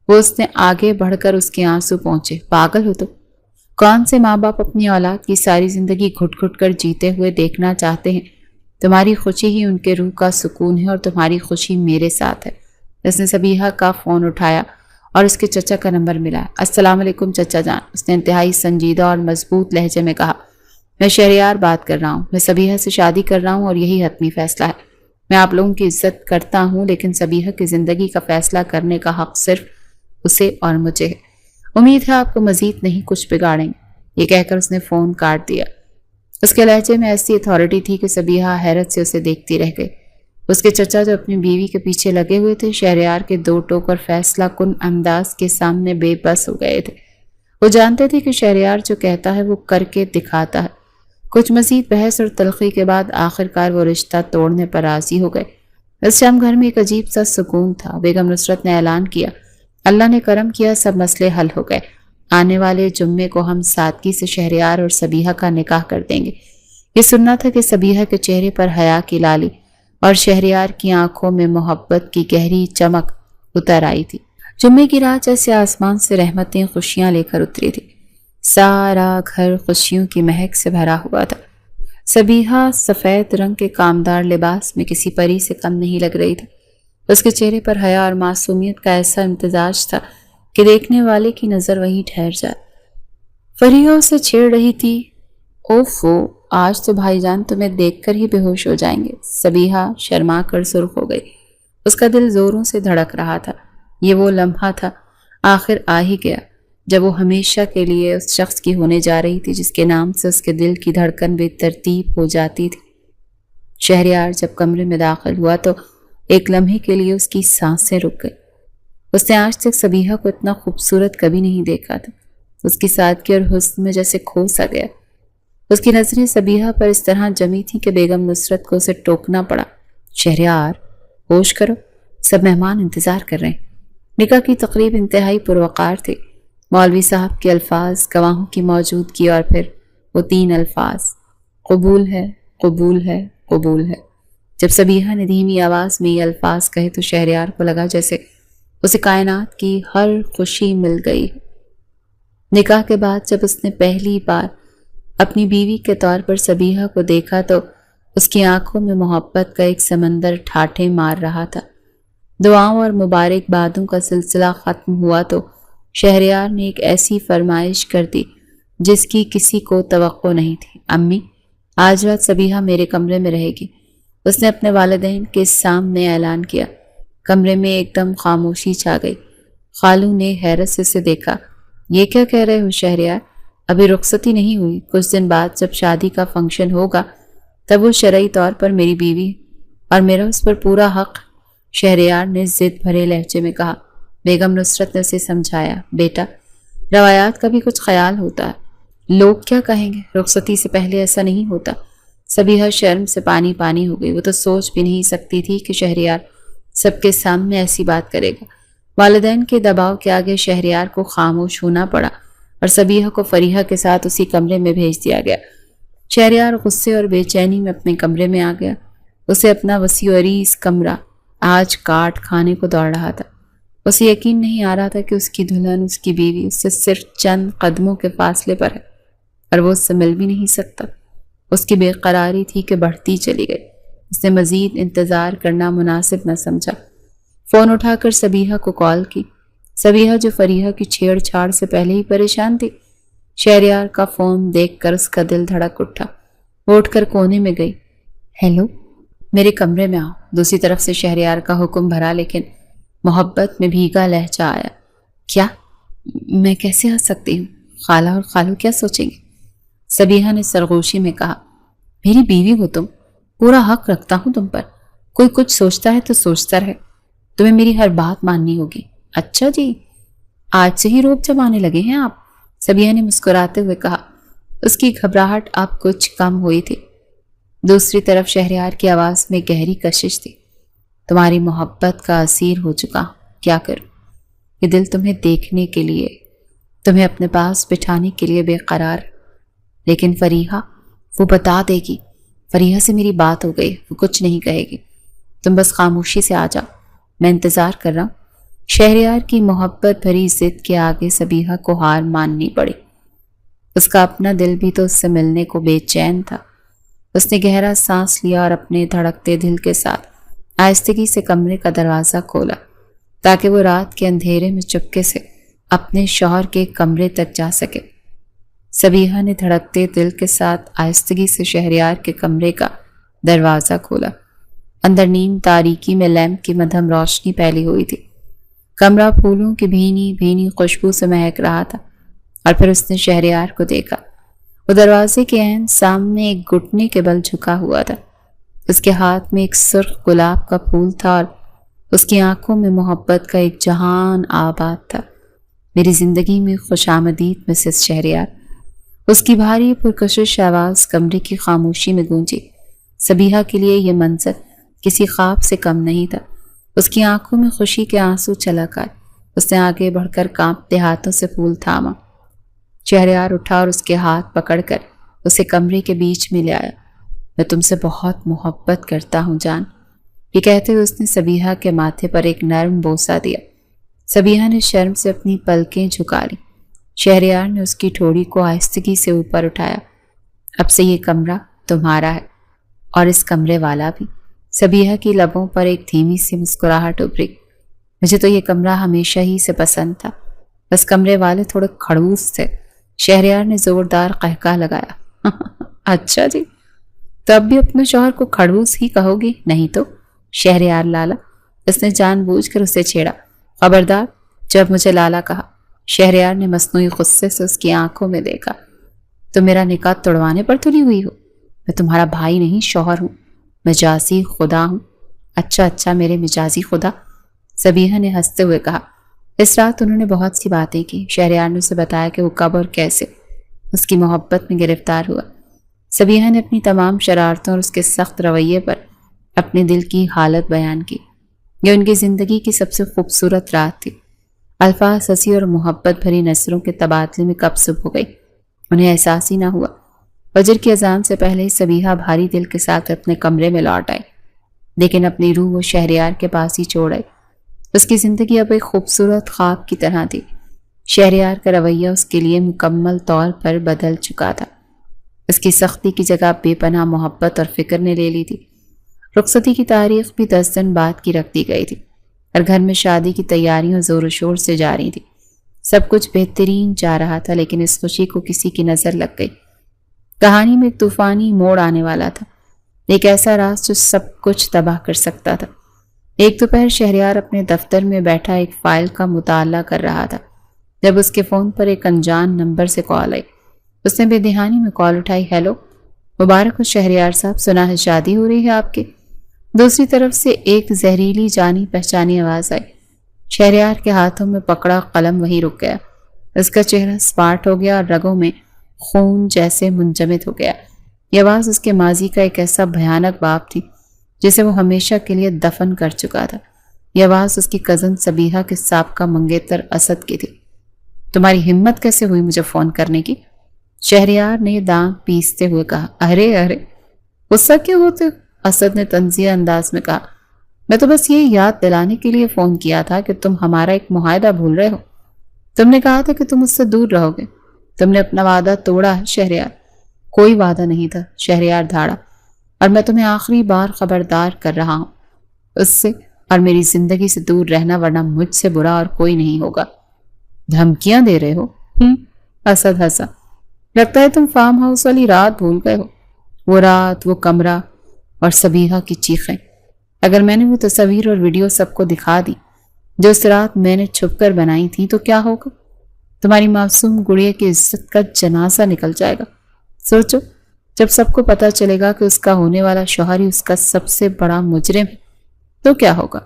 A: وہ اس نے آگے بڑھ کر اس کے آنسو پہنچے۔ پاگل ہو تو؟ کون سے ماں باپ اپنی اولاد کی ساری زندگی گھٹ گھٹ کر جیتے ہوئے دیکھنا چاہتے ہیں؟ تمہاری خوشی ہی ان کے روح کا سکون ہے اور تمہاری خوشی میرے ساتھ ہے۔ اس نے سبیہ کا فون اٹھایا اور اس کے چچا کا نمبر ملا۔ السلام علیکم چچا جان، اس نے انتہائی سنجیدہ اور مضبوط لہجے میں کہا۔ میں شہریار بات کر رہا ہوں، میں سبیہ سے شادی کر رہا ہوں اور یہی حتمی فیصلہ ہے۔ میں آپ لوگوں کی عزت کرتا ہوں لیکن سبیہ کی زندگی کا فیصلہ کرنے کا حق صرف اسے اور مجھے ہے۔ امید ہے آپ کو مزید نہیں کچھ بگاڑیں گے۔ یہ کہہ کر اس نے فون کاٹ دیا۔ اس کے لہجے میں ایسی اتھارٹی تھی کہ سبیہ حیرت سے اسے دیکھتی رہ گئی۔ اس کے چچا جو اپنی بیوی کے پیچھے لگے ہوئے تھے شہریار کے دو ٹوک اور فیصلہ کن انداز کے سامنے بے بس ہو گئے تھے۔ وہ جانتے تھے کہ شہریار جو کہتا ہے وہ کر کے دکھاتا ہے۔ کچھ مزید بحث اور تلخی کے بعد آخرکار وہ رشتہ توڑنے پر راضی ہو گئے۔ اس شام گھر میں ایک عجیب سا سکون تھا۔ بیگم نصرت نے اعلان کیا، اللہ نے کرم کیا، سب مسئلے حل ہو گئے۔ آنے والے جمعے کو ہم سادگی سے شہریار اور سبیہ کا نکاح کر دیں گے۔ یہ سننا تھا کہ سبیہ کے چہرے پر حیا کی لالی اور شہریار کی آنکھوں میں محبت کی گہری چمک اتر آئی تھی۔ جمعے کی رات جیسے آسمان سے رحمتیں خوشیاں لے کر اتری تھی۔ سارا گھر خوشیوں کی مہک سے بھرا ہوا تھا۔ سبیہ سفید رنگ کے کامدار لباس میں کسی پری سے کم نہیں لگ رہی تھی۔ اس کے چہرے پر حیا اور معصومیت کا ایسا امتزاج تھا کہ دیکھنے والے کی نظر وہیں ٹھہر جائے۔ فریحہ اسے چھیڑ رہی تھی۔ اوفو، آج تو بھائی جان تمہیں دیکھ کر ہی بے ہوش ہو جائیں گے۔ سبیہ شرما کر سرخ ہو گئی۔ اس کا دل زوروں سے دھڑک رہا تھا۔ یہ وہ لمحہ تھا، آخر آ ہی گیا، جب وہ ہمیشہ کے لیے اس شخص کی ہونے جا رہی تھی جس کے نام سے اس کے دل کی دھڑکن بے ترتیب ہو جاتی تھی۔ شہریار جب کمرے میں داخل ہوا تو ایک لمحے کے لیے اس کی سانسیں رک گئی۔ اس نے آج تک سبیہ کو اتنا خوبصورت کبھی نہیں دیکھا تھا۔ اس کی سادگی اور حسن میں جیسے کھو سا گیا۔ اس کی نظریں سبیہ پر اس طرح جمی تھیں کہ بیگم نصرت کو اسے ٹوکنا پڑا۔ شہریار، ہوش کرو، سب مہمان انتظار کر رہے ہیں۔ نکاح کی تقریب انتہائی پروقار تھی۔ مولوی صاحب کے الفاظ، گواہوں کی موجودگی اور پھر وہ 3 الفاظ، قبول ہے، قبول ہے، قبول ہے۔ جب سبیہ نے دھیمی آواز میں یہ الفاظ کہے تو شہریار کو لگا جیسے اسے کائنات کی ہر خوشی مل گئی۔ نکاح کے بعد جب اس نے پہلی بار اپنی بیوی کے طور پر سبیہ کو دیکھا تو اس کی آنکھوں میں محبت کا ایک سمندر ٹھاٹھے مار رہا تھا۔ دعاؤں اور مبارکبادوں کا سلسلہ ختم ہوا تو شہریار نے ایک ایسی فرمائش کر دی جس کی کسی کو توقع نہیں تھی۔ امی، آج رات سبیہ میرے کمرے میں رہے گی۔ اس نے اپنے والدین کے سامنے اعلان کیا۔ کمرے میں ایک دم خاموشی چھا گئی۔ خالو نے حیرت سے اسے دیکھا۔ یہ کیا کہہ رہے ہو شہریار؟ ابھی رخصتی نہیں ہوئی، کچھ دن بعد جب شادی کا فنکشن ہوگا تب وہ شرعی طور پر میری بیوی اور میرا اس پر پورا حق، شہریار نے ضد بھرے لہجے میں کہا۔ بیگم نصرت نے اسے سمجھایا، بیٹا روایات کا بھی کچھ خیال ہوتا ہے، لوگ کیا کہیں گے؟ رخصتی سے پہلے ایسا نہیں ہوتا۔ صبیحہ شرم سے پانی پانی ہو گئی۔ وہ تو سوچ بھی نہیں سکتی تھی کہ شہریار سب کے سامنے ایسی بات کرے گا۔ والدین کے دباؤ کے آگے شہریار کو خاموش ہونا پڑا اور صبیحہ کو فریحہ کے ساتھ اسی کمرے میں بھیج دیا گیا۔ شہریار غصے اور بے چینی میں اپنے کمرے میں آ گیا۔ اسے اپنا وسیع و عریض کمرہ آج کاٹ کھانے کو دوڑ رہا تھا۔ اسے یقین نہیں آ رہا تھا کہ اس کی دلہن، اس کی بیوی اس سے صرف چند قدموں کے فاصلے پر ہے اور وہ اس سے مل بھی نہیں سکتا۔ اس کی بے قراری تھی کہ بڑھتی چلی گئی۔ اس نے مزید انتظار کرنا مناسب نہ سمجھا۔ فون اٹھا کر صبیحہ کو کال کی۔ صبیحہ جو فریحہ کی چھیڑ چھاڑ سے پہلے ہی پریشان تھی، شہریار کا فون دیکھ کر اس کا دل دھڑک اٹھا۔ وہ اٹھ کر کونے میں گئی۔ ہیلو، میرے کمرے میں آؤ۔ دوسری طرف سے شہریار کا حکم بھرا لیکن محبت میں بھیگا لہجہ آیا۔ کیا؟ میں کیسے آ سکتی ہوں؟ خالہ اور خالو کیا سوچیں گے؟ صبیحہ نے سرگوشی میں کہا، میری بیوی ہو تم، پورا حق رکھتا ہوں تم پر۔ کوئی کچھ سوچتا ہے تو سوچتا رہے، تمہیں میری ہر بات ماننی ہوگی۔ اچھا جی، آج سے ہی روب جمانے لگے ہیں آپ؟ صبیحہ نے مسکراتے ہوئے کہا۔ اس کی گھبراہٹ اب کچھ کم ہوئی تھی۔ دوسری طرف شہریار کی آواز میں گہری کشش تھی۔ تمہاری محبت کا اسیر ہو چکا ہوں، کیا کروں؟ یہ دل تمہیں دیکھنے کے لیے، تمہیں اپنے پاس بٹھانے کے لیے بے قرار۔ لیکن فریحہ، وہ بتا دے گی۔ فریحہ سے میری بات ہو گئی، وہ کچھ نہیں کہے گی۔ تم بس خاموشی سے آ جاؤ، میں انتظار کر رہا ہوں۔ شہریار کی محبت بھری ضد کے آگے صبیحہ کو ہار ماننی پڑی۔ اس کا اپنا دل بھی تو اس سے ملنے کو بے چین تھا۔ اس نے گہرا سانس لیا اور اپنے دھڑکتے دل کے ساتھ آہستگی سے کمرے کا دروازہ کھولا تاکہ وہ رات کے اندھیرے میں چپکے سے اپنے شوہر کے کمرے تک جا سکے۔ صبیحہ نے دھڑکتے دل کے ساتھ آہستگی سے شہریار کے کمرے کا دروازہ کھولا۔ اندر نیم تاریکی میں لیمپ کی مدھم روشنی پھیلی ہوئی تھی۔ کمرہ پھولوں کی بھینی بھینی خوشبو سے مہک رہا تھا اور پھر اس نے شہریار کو دیکھا۔ وہ دروازے کے عین سامنے ایک گھٹنے کے بل جھکا ہوا تھا۔ اس کے ہاتھ میں ایک سرخ گلاب کا پھول تھا اور اس کی آنکھوں میں محبت کا ایک جہان آباد تھا۔ میری زندگی میں خوش آمدید مسز شہریار۔ اس کی بھاری پرکشش آواز کمرے کی خاموشی میں گونجی۔ صبیحہ کے لیے یہ منظر کسی خواب سے کم نہیں تھا۔ اس کی آنکھوں میں خوشی کے آنسو چھلک آئے۔ اس نے آگے بڑھ کر کانپتے ہاتھوں سے پھول تھاما۔ شہریار اٹھا اور اس کے ہاتھ پکڑ کر اسے کمرے کے بیچ میں لے آیا۔ میں تم سے بہت محبت کرتا ہوں جان، یہ کہتے ہوئے اس نے صبیحہ کے ماتھے پر ایک نرم بوسہ دیا۔ صبیحہ نے شرم سے اپنی پلکیں جھکا لی۔ شہریار نے اس کی ٹھوڑی کو آہستگی سے اوپر اٹھایا۔ اب سے یہ کمرہ تمہارا ہے اور اس کمرے والا بھی۔ صبیحہ کی لبوں پر ایک دھیمی سی مسکراہٹ ابھری۔ مجھے تو یہ کمرہ ہمیشہ ہی سے پسند تھا، بس کمرے والے تھوڑے کھڑوس تھے۔ شہریار نے زوردار قہقہ لگایا۔ اچھا جی، تو اب بھی اپنے شوہر کو کھڑوس ہی کہو گی؟ نہیں تو شہریار لالا، اس نے جان بوجھ کر اسے چھیڑا۔ خبردار جب مجھے لالا کہا۔ شہریار نے مصنوعی غصے سے اس کی آنکھوں میں دیکھا۔ تو میرا نکاح توڑوانے پر تلی ہوئی ہو؟ میں تمہارا بھائی نہیں، شوہر ہوں، مجازی خدا ہوں۔ اچھا میرے مجازی خدا، صبیحہ نے ہنستے ہوئے کہا۔ اس رات انہوں نے بہت سی باتیں کی۔ شہریار نے اسے بتایا کہ وہ کب اور کیسے اس کی محبت میں گرفتار ہوا۔ صبیحہ نے اپنی تمام شرارتوں اور اس کے سخت رویے پر اپنے دل کی حالت بیان کی۔ یہ ان کی زندگی کی سب سے خوبصورت رات تھی۔ الفاظ ہنسی اور محبت بھری نظروں کے تبادلے میں کب صبح ہو گئی، انہیں احساس ہی نہ ہوا۔ فجر کی اذان سے پہلے صبیحہ بھاری دل کے ساتھ اپنے کمرے میں لوٹ آئی، لیکن اپنی روح وہ شہریار کے پاس ہی چھوڑ آئی۔ اس کی زندگی اب ایک خوبصورت خواب کی طرح تھی۔ شہریار کا رویہ اس کے لیے مکمل طور پر بدل چکا تھا۔ اس کی سختی کی جگہ بے پناہ محبت اور فکر نے لے لی تھی۔ رخصتی کی تاریخ بھی 10 دن بعد کی رکھ دی گئی تھی اور گھر میں شادی کی تیاریاں زور و شور سے جاری تھی۔ سب کچھ بہترین جا رہا تھا، لیکن اس خوشی کو کسی کی نظر لگ گئی۔ کہانی میں ایک طوفانی موڑ آنے والا تھا، ایک ایسا راز جو سب کچھ تباہ کر سکتا تھا۔ ایک دوپہر شہریار اپنے دفتر میں بیٹھا ایک فائل کا مطالعہ کر رہا تھا جب اس کے فون پر ایک انجان نمبر سے کال آئی۔ اس نے بے دہانی میں کال اٹھائی۔ ہیلو، مبارک ہو شہریار صاحب، سنا ہے شادی ہو رہی ہے آپ کی۔ دوسری طرف سے ایک زہریلی جانی پہچانی آواز آئی۔ شہریار کے ہاتھوں میں پکڑا قلم وہیں رک گیا۔ اس کا چہرہ سپاٹ ہو گیا اور رگوں میں خون جیسے منجمد ہو گیا۔ یہ آواز اس کے ماضی کا ایک ایسا بھیانک باب تھی جسے وہ ہمیشہ کے لیے دفن کر چکا تھا۔ یہ آواز اس کی کزن سبیحہ کے سابقہ منگیتر اسد کی تھی۔ تمہاری ہمت کیسے ہوئی مجھے فون کرنے کی؟ شہریار نے دانت پیستے ہوئے کہا۔ ارے غصہ کیوں ہوتے ہو؟ اسد نے طنزیہ انداز میں کہا۔ میں تو بس یہ یاد دلانے کے لیے فون کیا تھا کہ تم ہمارا ایک معاہدہ بھول رہے ہو۔ تم نے کہا تھا کہ تم اس سے دور رہو گے۔ تم نے اپنا وعدہ توڑا ہے شہریار۔ کوئی وعدہ نہیں تھا، شہریار دھاڑا، اور میں تمہیں آخری بار خبردار کر رہا ہوں، اس سے اور میری زندگی سے دور رہنا، ورنہ مجھ سے برا اور کوئی نہیں ہوگا۔ دھمکیاں دے رہے ہو؟ اسد ہنسا۔ لگتا ہے تم فارم ہاؤس والی رات بھول گئے ہو، وہ رات، وہ کمرہ اور سبیحہ کی چیخیں۔ اگر میں نے وہ تصویر اور ویڈیو سب کو دکھا دی جو اس رات میں نے چھپ کر بنائی تھی تو کیا ہوگا؟ تمہاری معصوم گڑیا کی عزت کا جنازہ نکل جائے گا۔ سوچو، جب سب کو پتہ چلے گا کہ اس کا ہونے والا شوہر ہی اس کا سب سے بڑا مجرم ہے تو کیا ہوگا؟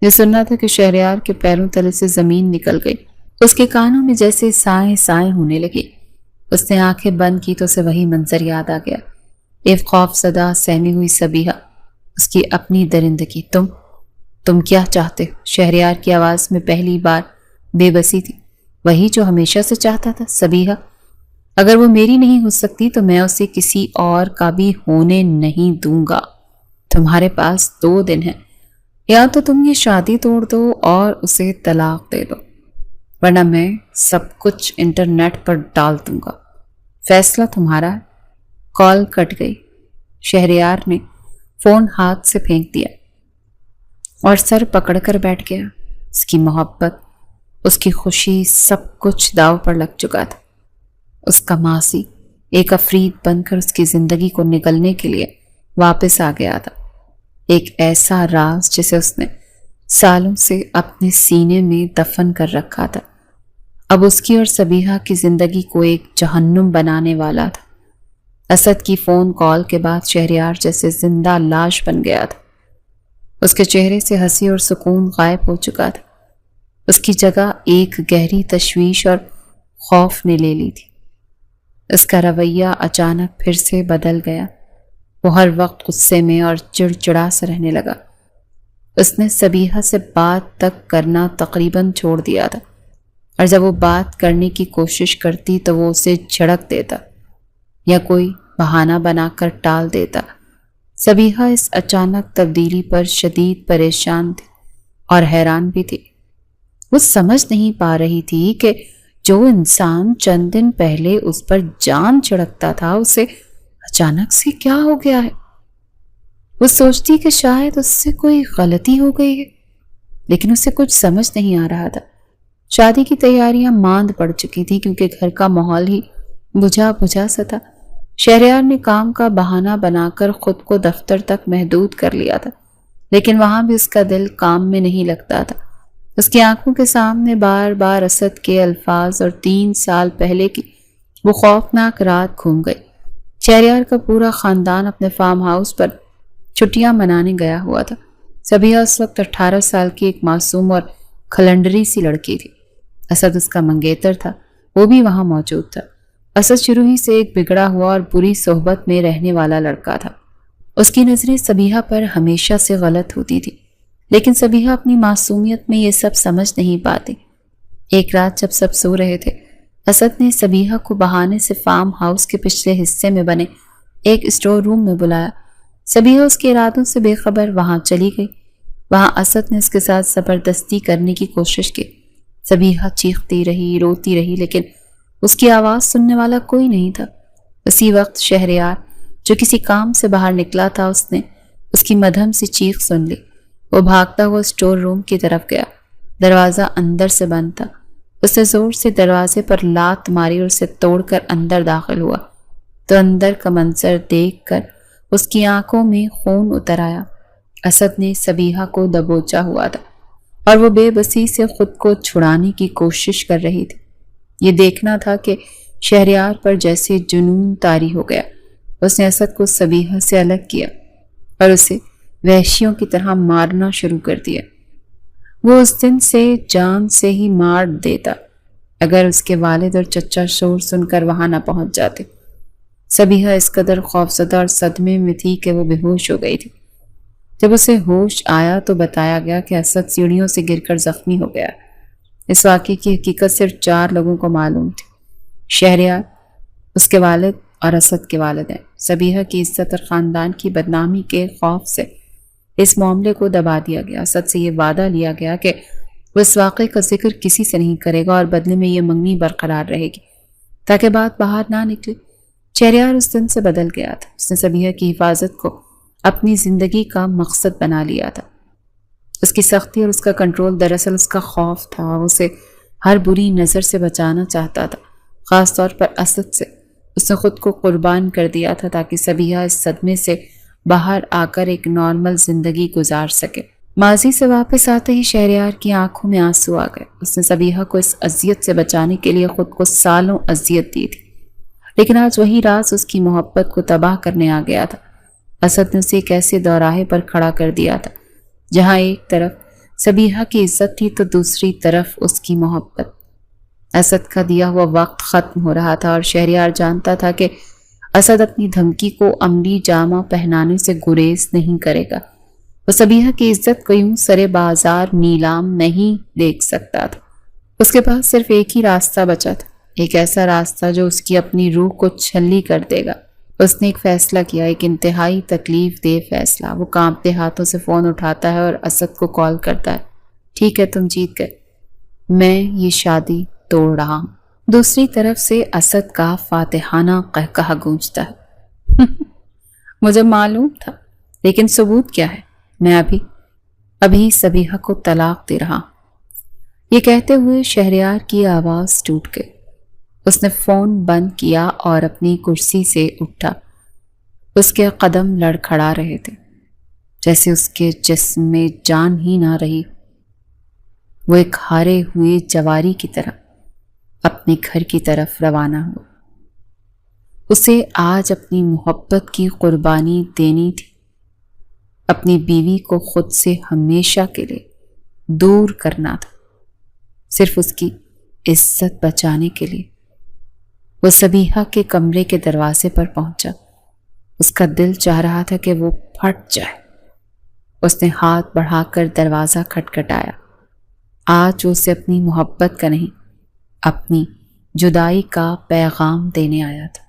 A: یہ سننا تھا کہ شہریار کے پیروں تلے سے زمین نکل گئی۔ اس کے کانوں میں جیسے سائیں سائیں ہونے لگی۔ اس نے آنکھیں بند کی تو اسے وہی منظر یاد آ گیا۔ ایک خوف زدہ سہمی ہوئی سبیحہ، اس کی اپنی درندگی۔ تم کیا چاہتے ہو؟ شہریار کی آواز میں پہلی بار بے بسی تھی۔ وہی جو ہمیشہ سے چاہتا تھا سبیحہ۔ اگر وہ میری نہیں ہو سکتی تو میں اسے کسی اور کا بھی ہونے نہیں دوں گا۔ تمہارے پاس 2 دن ہیں، یا تو تم یہ شادی توڑ دو اور اسے طلاق دے دو، ورنہ میں سب کچھ انٹرنیٹ پر ڈال دوں گا۔ فیصلہ تمہارا ہے۔ کال کٹ گئی۔ شہریار نے فون ہاتھ سے پھینک دیا اور سر پکڑ کر بیٹھ گیا۔ اس کی محبت، اس کی خوشی، سب کچھ داؤ پر لگ چکا تھا۔ اس کا ماضی ایک عفریت بن کر اس کی زندگی کو نگلنے کے لیے واپس آ گیا تھا۔ ایک ایسا راز جسے اس نے سالوں سے اپنے سینے میں دفن کر رکھا تھا، اب اس کی اور سبیحہ کی زندگی کو ایک جہنم بنانے والا تھا۔ اسد کی فون کال کے بعد شہریار جیسے زندہ لاش بن گیا تھا۔ اس کے چہرے سے ہنسی اور سکون غائب ہو چکا تھا۔ اس کی جگہ ایک گہری تشویش اور خوف نے لے لی تھی۔ اس کا رویہ اچانک پھر سے بدل گیا۔ وہ ہر وقت غصے میں اور چڑچڑا سے رہنے لگا۔ اس نے سبیحہ سے بات تک کرنا تقریباً چھوڑ دیا تھا، اور جب وہ بات کرنے کی کوشش کرتی تو وہ اسے جھڑک دیتا یا کوئی بہانہ بنا کر ٹال دیتا۔ سبیحہ اس اچانک تبدیلی پر شدید پریشان تھی اور حیران بھی تھی۔ وہ سمجھ نہیں پا رہی تھی کہ جو انسان چند دن پہلے اس پر جان چھڑکتا تھا اسے اچانک سے کیا ہو گیا ہے۔ وہ سوچتی کہ شاید اس سے کوئی غلطی ہو گئی ہے، لیکن اسے کچھ سمجھ نہیں آ رہا تھا۔ شادی کی تیاریاں ماند پڑ چکی تھی کیونکہ گھر کا ماحول ہی بجھا بجھا سا تھا۔ شہریار نے کام کا بہانہ بنا کر خود کو دفتر تک محدود کر لیا تھا، لیکن وہاں بھی اس کا دل کام میں نہیں لگتا تھا۔ اس کی آنکھوں کے سامنے بار بار اسد کے الفاظ اور 3 سال پہلے کی وہ خوفناک رات گھوم گئی۔ شہریار کا پورا خاندان اپنے فارم ہاؤس پر چھٹیاں منانے گیا ہوا تھا۔ سبیحہ اس وقت 18 سال کی ایک معصوم اور کھلنڈری سی لڑکی تھی۔ اسد اس کا منگیتر تھا، وہ بھی وہاں موجود تھا۔ اسد شروع ہی سے ایک بگڑا ہوا اور بری صحبت میں رہنے والا لڑکا تھا۔ اس کی نظریں سبیحہ پر ہمیشہ سے غلط ہوتی تھی، لیکن سبیحہ اپنی معصومیت میں یہ سب سمجھ نہیں پاتی۔ ایک رات جب سب سو رہے تھے، اسد نے سبیحہ کو بہانے سے فارم ہاؤس کے پچھلے حصے میں بنے ایک اسٹور روم میں بلایا۔ سبیحہ اس کے ارادوں سے بے خبر وہاں چلی گئی۔ وہاں اسد نے اس کے ساتھ زبردستی کرنے کی کوشش کی۔ سبیحہ چیختی رہی، روتی رہی، لیکن اس کی آواز سننے والا کوئی نہیں تھا۔ اسی وقت شہریار جو کسی کام سے باہر نکلا تھا، اس نے اس کی مدھم سی چیخ سن لی۔ وہ بھاگتا ہوا اسٹور روم کی طرف گیا۔ دروازہ اندر سے بند تھا۔ اس نے زور سے دروازے پر لات ماری اور اسے توڑ کر اندر داخل ہوا تو اندر کا منظر دیکھ کر اس کی آنکھوں میں خون اتر آیا۔ اسد نے سبیحہ کو دبوچا ہوا تھا اور وہ بے بسی سے خود کو چھڑانے کی کوشش کر رہی تھی۔ یہ دیکھنا تھا کہ شہریار پر جیسے جنون طاری ہو گیا۔ اس نے اسد کو سبیحہ سے الگ کیا اور اسے وحشیوں کی طرح مارنا شروع کر دیا۔ وہ اس دن سے جان سے ہی مار دیتا، اگر اس کے والد اور چچا شور سن کر وہاں نہ پہنچ جاتے۔ سبیحہ اس قدر خوفزدہ اور صدمے میں تھی کہ وہ بے ہوش ہو گئی تھی۔ جب اسے ہوش آیا تو بتایا گیا کہ اسد سیڑھیوں سے گر کر زخمی ہو گیا۔ اس واقعے کی حقیقت صرف 4 لوگوں کو معلوم تھی: شہریار، اس کے والد اور اسد کے والدین۔ سبیحہ کی عزت اور خاندان کی بدنامی کے خوف سے اس معاملے کو دبا دیا گیا۔ اسد سے یہ وعدہ لیا گیا کہ وہ اس واقعے کا ذکر کسی سے نہیں کرے گا اور بدلے میں یہ منگنی برقرار رہے گی تاکہ بات باہر نہ نکلے۔ شہریار اس دن سے بدل گیا تھا۔ اس نے سبیحہ کی حفاظت کو اپنی زندگی کا مقصد بنا لیا تھا۔ اس کی سختی اور اس کا کنٹرول دراصل اس کا خوف تھا۔ وہ اسے ہر بری نظر سے بچانا چاہتا تھا، خاص طور پر اسد سے۔ اس نے خود کو قربان کر دیا تھا تاکہ سبیحہ اس صدمے سے باہر آ کر ایک نارمل زندگی گزار سکے۔ ماضی سے واپس آتے ہی شہریار کی آنکھوں میں آنسو آ گئے۔ اس نے سبیحہ کو اس اذیت سے بچانے کے لیے خود کو سالوں اذیت دی تھی، لیکن آج وہی راز اس کی محبت کو تباہ کرنے آ گیا تھا۔ اسد نے اسے ایک ایسے دوراہے پر کھڑا کر دیا تھا جہاں ایک طرف سبیحہ کی عزت تھی تو دوسری طرف اس کی محبت۔ اسد کا دیا ہوا وقت ختم ہو رہا تھا اور شہریار جانتا تھا کہ اسد اپنی دھمکی کو عملی جامہ پہنانے سے گریز نہیں کرے گا۔ وہ سبیحہ کی عزت کو یوں سرے بازار نیلام نہیں دیکھ سکتا تھا۔ اس کے پاس صرف ایک ہی راستہ بچا تھا، ایک ایسا راستہ جو اس کی اپنی روح کو چھلی کر دے گا۔ اس نے ایک فیصلہ کیا، ایک انتہائی تکلیف دہ فیصلہ۔ وہ کانپتے ہاتھوں سے فون اٹھاتا ہے اور اسد کو کال کرتا ہے۔ ٹھیک ہے، تم جیت گئے، میں یہ شادی توڑ رہا ہوں۔ دوسری طرف سے اسد کا فاتحانہ قہقہہ گونجتا ہے۔ مجھے معلوم تھا، لیکن ثبوت کیا ہے؟ میں ابھی سبیحہ کو طلاق دے رہا ہوں۔ یہ کہتے ہوئے شہریار کی آواز ٹوٹ گئی۔ اس نے فون بند کیا اور اپنی کرسی سے اٹھا۔ اس کے قدم لڑکھڑا رہے تھے، جیسے اس کے جسم میں جان ہی نہ رہی۔ وہ ایک ہارے ہوئے جواری کی طرح اپنے گھر کی طرف روانہ ہوا۔ اسے آج اپنی محبت کی قربانی دینی تھی، اپنی بیوی کو خود سے ہمیشہ کے لیے دور کرنا تھا، صرف اس کی عزت بچانے کے لیے۔ وہ سبیحہ کے کمرے کے دروازے پر پہنچا۔ اس کا دل چاہ رہا تھا کہ وہ پھٹ جائے۔ اس نے ہاتھ بڑھا کر دروازہ کھٹکھٹایا۔ آج وہ اسے اپنی محبت کا نہیں، اپنی جدائی کا پیغام دینے آیا تھا۔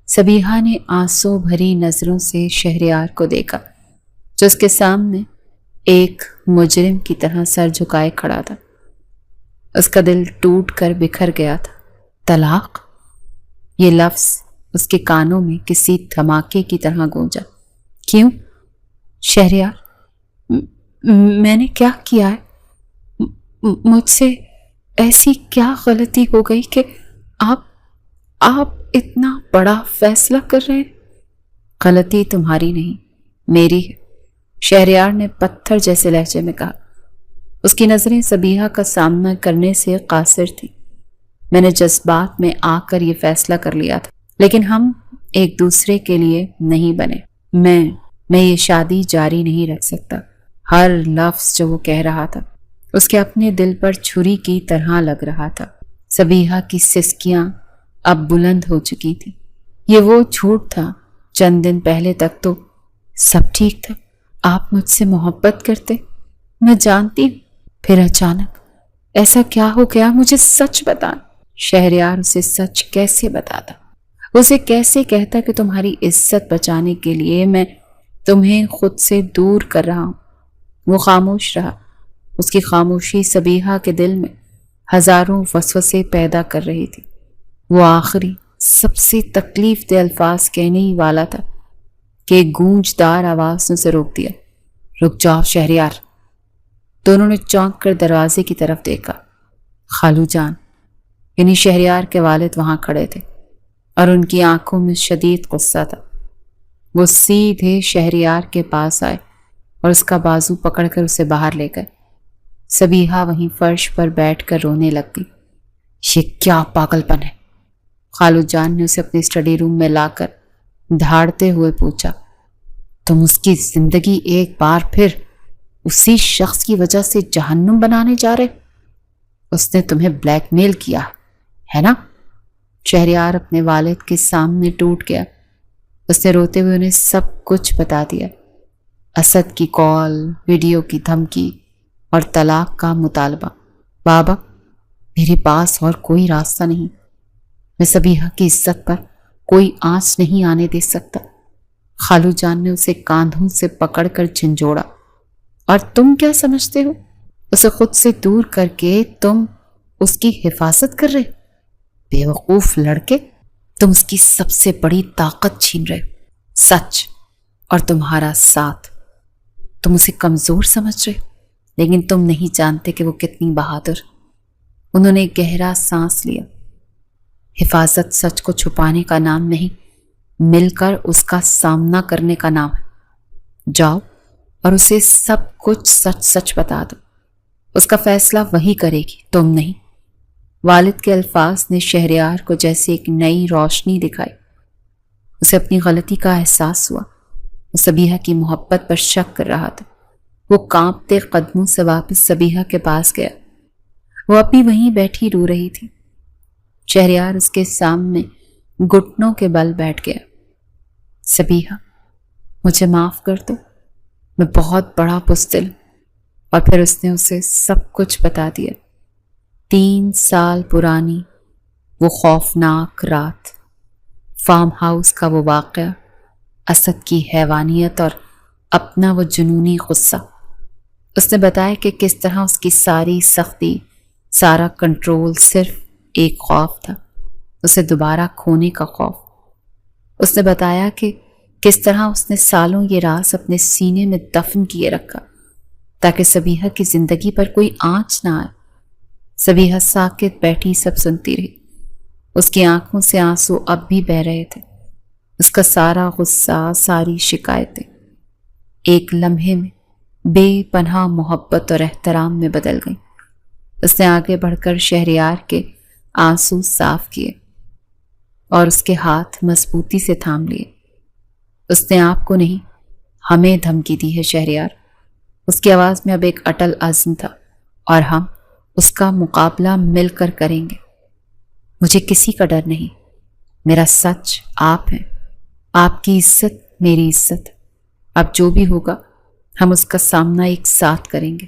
A: سبیحہ نے آنسو بھری نظروں سے شہریار کو دیکھا، جو اس کے سامنے ایک مجرم کی طرح سر جھکائے کھڑا تھا۔ اس کا دل ٹوٹ کر بکھر گیا تھا۔ طلاق؟ یہ لفظ اس کے کانوں میں کسی دھماکے کی طرح گونجا۔ کیوں؟ شہریار، میں نے کیا کیا ہے؟ مجھ سے ایسی کیا غلطی ہو گئی کہ آپ اتنا بڑا فیصلہ کر رہے ہیں؟ غلطی تمہاری نہیں، میری ہے، شہریار نے پتھر جیسے لہجے میں کہا۔ اس کی نظریں سبیحہ کا سامنا کرنے سے قاصر تھی۔ میں نے جذبات میں آ کر یہ فیصلہ کر لیا تھا، لیکن ہم ایک دوسرے کے لیے نہیں بنے۔ میں یہ شادی جاری نہیں رکھ سکتا۔ ہر لفظ جو وہ کہہ رہا تھا اس کے اپنے دل پر چھری کی طرح لگ رہا تھا۔ سبیحہ کی سسکیاں اب بلند ہو چکی تھی۔ یہ وہ جھوٹ تھا، چند دن پہلے تک تو سب ٹھیک تھا، آپ مجھ سے محبت کرتے، میں جانتی ہوں، پھر اچانک ایسا کیا ہو گیا؟ مجھے سچ بتا۔ شہریار اسے سچ کیسے بتاتا؟ اسے کیسے کہتا کہ تمہاری عزت بچانے کے لیے میں تمہیں خود سے دور کر رہا ہوں؟ وہ خاموش رہا۔ اس کی خاموشی سبیحہ کے دل میں ہزاروں وسوسے پیدا کر رہی تھی۔ وہ آخری سب سے تکلیف دہ الفاظ کہنے ہی والا تھا کہ ایک گونجدار آواز نے اسے روک دیا۔ رک جاؤ شہریار۔ دونوں نے چونک کر دروازے کی طرف دیکھا۔ خالو جان، یعنی شہریار کے والد وہاں کھڑے تھے اور ان کی آنکھوں میں شدید غصہ تھا۔ وہ سیدھے شہریار کے پاس آئے اور اس کا بازو پکڑ کر اسے باہر لے گئے۔ سبیحہ وہیں فرش پر بیٹھ کر رونے لگ گئی۔ یہ کیا پاگل پن ہے؟ خالو جان نے اسے اپنی اسٹڈی روم میں لا کر دھاڑتے ہوئے پوچھا۔ تم اس کی زندگی ایک بار پھر اسی شخص کی وجہ سے جہنم بنانے جا رہے؟ اس نے تمہیں بلیک میل کیا ہے نا؟ شہریار اپنے والد کے سامنے ٹوٹ گیا۔ اس نے روتے ہوئے انہیں سب کچھ بتا دیا، اسد کی کال، ویڈیو کی دھمکی اور طلاق کا مطالبہ۔ بابا، میرے پاس اور کوئی راستہ نہیں، میں صبیحہ کی عزت پر کوئی آنچ نہیں آنے دے سکتا۔ خالو جان نے اسے کاندھوں سے پکڑ کر جھنجھوڑا۔ اور تم کیا سمجھتے ہو؟ اسے خود سے دور کر کے تم اس کی حفاظت کر رہے؟ بے وقوف لڑکے، تم اس کی سب سے بڑی طاقت چھین رہے، سچ اور تمہارا ساتھ۔ تم اسے کمزور سمجھ رہے، لیکن تم نہیں جانتے کہ وہ کتنی بہادر۔ انہوں نے گہرا سانس لیا۔ حفاظت سچ کو چھپانے کا نام نہیں، مل کر اس کا سامنا کرنے کا نام ہے۔ جاؤ اور اسے سب کچھ سچ سچ بتا دو، اس کا فیصلہ وہی کرے گی، تم نہیں۔ والد کے الفاظ نے شہریار کو جیسے ایک نئی روشنی دکھائی۔ اسے اپنی غلطی کا احساس ہوا۔ وہ صبیحہ کی محبت پر شک کر رہا تھا۔ وہ کانپتے قدموں سے واپس صبیحہ کے پاس گیا۔ وہ ابھی وہیں بیٹھی رو رہی تھی۔ شہریار اس کے سامنے گھٹنوں کے بل بیٹھ گیا۔ صبیحہ، مجھے معاف کر دو، میں بہت بڑا بزدل ہوں۔ اور پھر اس نے اسے سب کچھ بتا دیا۔ 3 سال پرانی وہ خوفناک رات، فارم ہاؤس کا وہ واقعہ، اسد کی حیوانیت اور اپنا وہ جنونی غصہ۔ اس نے بتایا کہ کس طرح اس کی ساری سختی، سارا کنٹرول صرف ایک خوف تھا، اسے دوبارہ کھونے کا خوف۔ اس نے بتایا کہ کس طرح اس نے سالوں یہ راز اپنے سینے میں دفن کیے رکھا تاکہ صبیحہ کی زندگی پر کوئی آنچ نہ آئے۔ صبیحہ ساکت بیٹھی سب سنتی رہی۔ اس کی آنکھوں سے آنسو اب بھی بہہ رہے تھے۔ اس کا سارا غصہ، ساری شکایتیں ایک لمحے میں بے پناہ محبت اور احترام میں بدل گئیں۔ اس نے آگے بڑھ کر شہریار کے آنسو صاف کیے اور اس کے ہاتھ مضبوطی سے تھام لیے۔ اس نے آپ کو نہیں، ہمیں دھمکی دی ہے شہریار۔ اس کی آواز میں اب ایک اٹل عزم تھا، اور ہم اس کا مقابلہ مل کر کریں گے۔ مجھے کسی کا ڈر نہیں، میرا سچ آپ ہیں، آپ کی عزت میری عزت۔ اب جو بھی ہوگا ہم اس کا سامنا ایک ساتھ کریں گے۔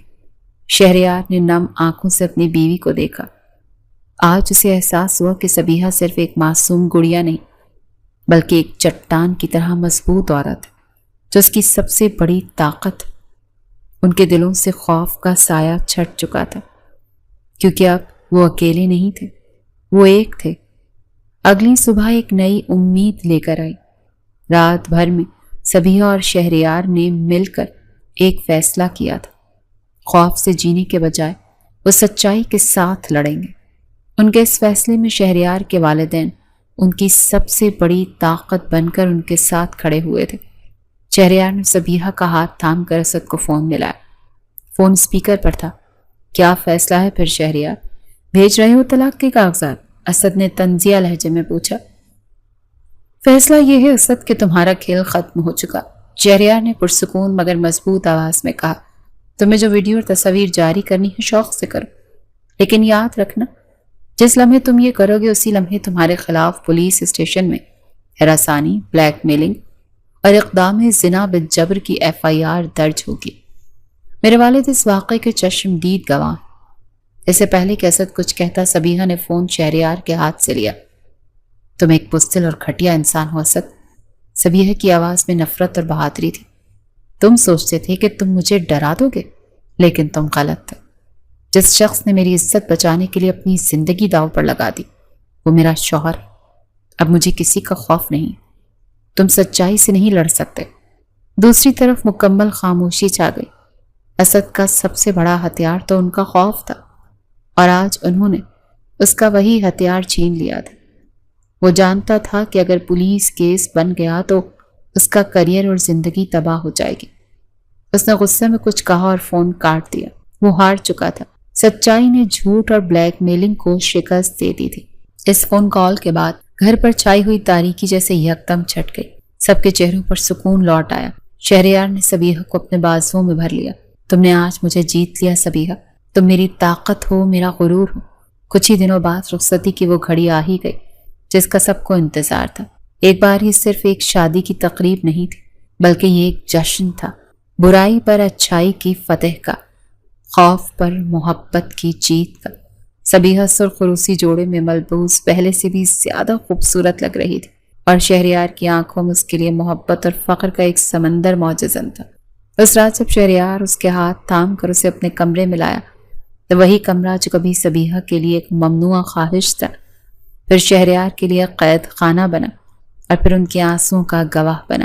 A: شہریار نے نم آنکھوں سے اپنی بیوی کو دیکھا۔ آج اسے احساس ہوا کہ صبیحہ صرف ایک معصوم گڑیا نہیں، بلکہ ایک چٹان کی طرح مضبوط عورت ہے، جو اس کی سب سے بڑی طاقت۔ ان کے دلوں سے خوف کا سایہ چھٹ چکا تھا، کیونکہ اب وہ اکیلے نہیں تھے، وہ ایک تھے۔ اگلی صبح ایک نئی امید لے کر آئی۔ رات بھر میں صبیحہ اور شہریار نے مل کر ایک فیصلہ کیا تھا۔ خوف سے جینے کے بجائے وہ سچائی کے ساتھ لڑیں گے۔ ان کے اس فیصلے میں شہریار کے والدین ان کی سب سے بڑی طاقت بن کر ان کے ساتھ کھڑے ہوئے تھے۔ شہریار نے صبیحہ کا ہاتھ تھام کر اسد کو فون ملایا۔ فون اسپیکر پر تھا۔ کیا فیصلہ ہے پھر شہریار؟ بھیج رہے ہو طلاق کے کاغذات؟ اسد نے طنزیہ لہجے میں پوچھا۔ فیصلہ یہ ہے اسد کہ تمہارا کھیل ختم ہو چکا، شہریار نے پرسکون مگر مضبوط آواز میں کہا۔ تمہیں جو ویڈیو اور تصاویر جاری کرنی ہے شوق سے کرو، لیکن یاد رکھنا جس لمحے تم یہ کرو گے اسی لمحے تمہارے خلاف پولیس اسٹیشن میں ہراسانی، بلیک میلنگ اور اقدام زنا بالجبر کی FIR درج ہوگی۔ میرے والد اس واقعے کے چشمدید گواہ ہیں۔ اس سے پہلے کہ اسد کچھ کہتا، صبیحہ نے فون شہریار کے ہاتھ سے لیا۔ تم ایک بزدل اور گھٹیا انسان ہو اسد، صبیحہ کی آواز میں نفرت اور بہادری تھی۔ تم سوچتے تھے کہ تم مجھے ڈرا دو گے، لیکن تم غلط تھے۔ جس شخص نے میری عزت بچانے کے لیے اپنی زندگی داؤ پر لگا دی وہ میرا شوہر ہے۔ اب مجھے کسی کا خوف نہیں۔ تم سچائی سے نہیں لڑ سکتے۔ دوسری طرف مکمل خاموشی چھا گئی۔ اسد کا سب سے بڑا ہتھیار تو ان کا خوف تھا، اور آج انہوں نے اس کا وہی ہتھیار چھین لیا تھا۔ وہ جانتا تھا کہ اگر پولیس کیس بن گیا تو اس کا کریئر اور زندگی تباہ ہو جائے گی۔ اس نے غصے میں کچھ کہا اور فون کاٹ دیا۔ وہ ہار چکا تھا۔ سچائی نے جھوٹ اور بلیک میلنگ کو شکست دے دی تھی۔ اس فون کال کے بعد گھر پر چھائی ہوئی تاریکی جیسے یکدم چھٹ گئی۔ سب کے چہروں پر سکون لوٹ آیا۔ شہریار نے صبیحہ کو اپنے بازوؤں میں بھر لیا۔ تم نے آج مجھے جیت لیا صبیحہ، تم میری طاقت ہو، میرا غرور ہو۔ کچھ ہی دنوں بعد رخصتی کی وہ گھڑی آ ہی گئی جس کا سب کو انتظار تھا۔ ایک بار ہی صرف ایک شادی کی تقریب نہیں تھی، بلکہ یہ ایک جشن تھا، برائی پر اچھائی کی فتح کا، خوف پر محبت کی جیت کا۔ صبیحہ سرخ روسی جوڑے میں ملبوس پہلے سے بھی زیادہ خوبصورت لگ رہی تھی، اور شہریار کی آنکھوں میں اس کے لیے محبت اور فخر کا ایک سمندر موجزن تھا۔ اس رات جب شہریار اس کے ہاتھ تھام کر اسے اپنے کمرے میں لایا تو وہی کمرہ جو کبھی صبیحہ کے لیے ایک ممنوعہ خواہش تھا، پھر شہریار کے لیے قید خانہ بنا، اور پھر ان کے آنسوؤں کا گواہ بنا،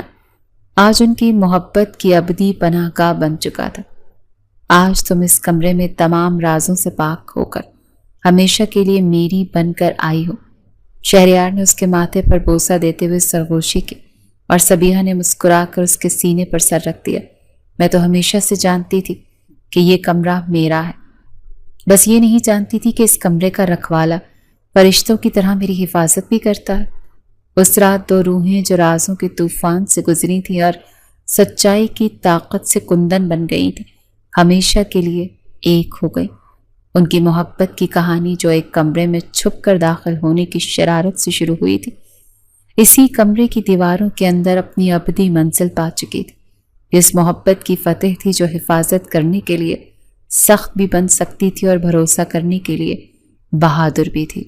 A: آج ان کی محبت کی ابدی پناہ گاہ بن چکا تھا۔ آج تم اس کمرے میں تمام رازوں سے پاک ہو کر ہمیشہ کے لیے میری بن کر آئی ہو۔ شہریار نے اس کے ماتھے پر بوسہ دیتے ہوئے سرگوشی کی، اور صبیحہ نے مسکرا کر اس کے سینے پر سر رکھ دیا۔ میں تو ہمیشہ سے جانتی تھی کہ یہ کمرہ میرا ہے، بس یہ نہیں جانتی تھی کہ اس کمرے کا رکھوالا فرشتوں کی طرح میری حفاظت بھی کرتا ہے۔ اس رات دو روحیں جو رازوں کے طوفان سے گزری تھیں اور سچائی کی طاقت سے کندن بن گئی تھیں، ہمیشہ کے لیے ایک ہو گئی۔ ان کی محبت کی کہانی جو ایک کمرے میں چھپ کر داخل ہونے کی شرارت سے شروع ہوئی تھی، اسی کمرے کی دیواروں کے اندر اپنی ابدی منزل پا چکی تھی۔ اس محبت کی فتح تھی جو حفاظت کرنے کے لیے سخت بھی بن سکتی تھی اور بھروسہ کرنے کے لیے بہادر بھی تھی۔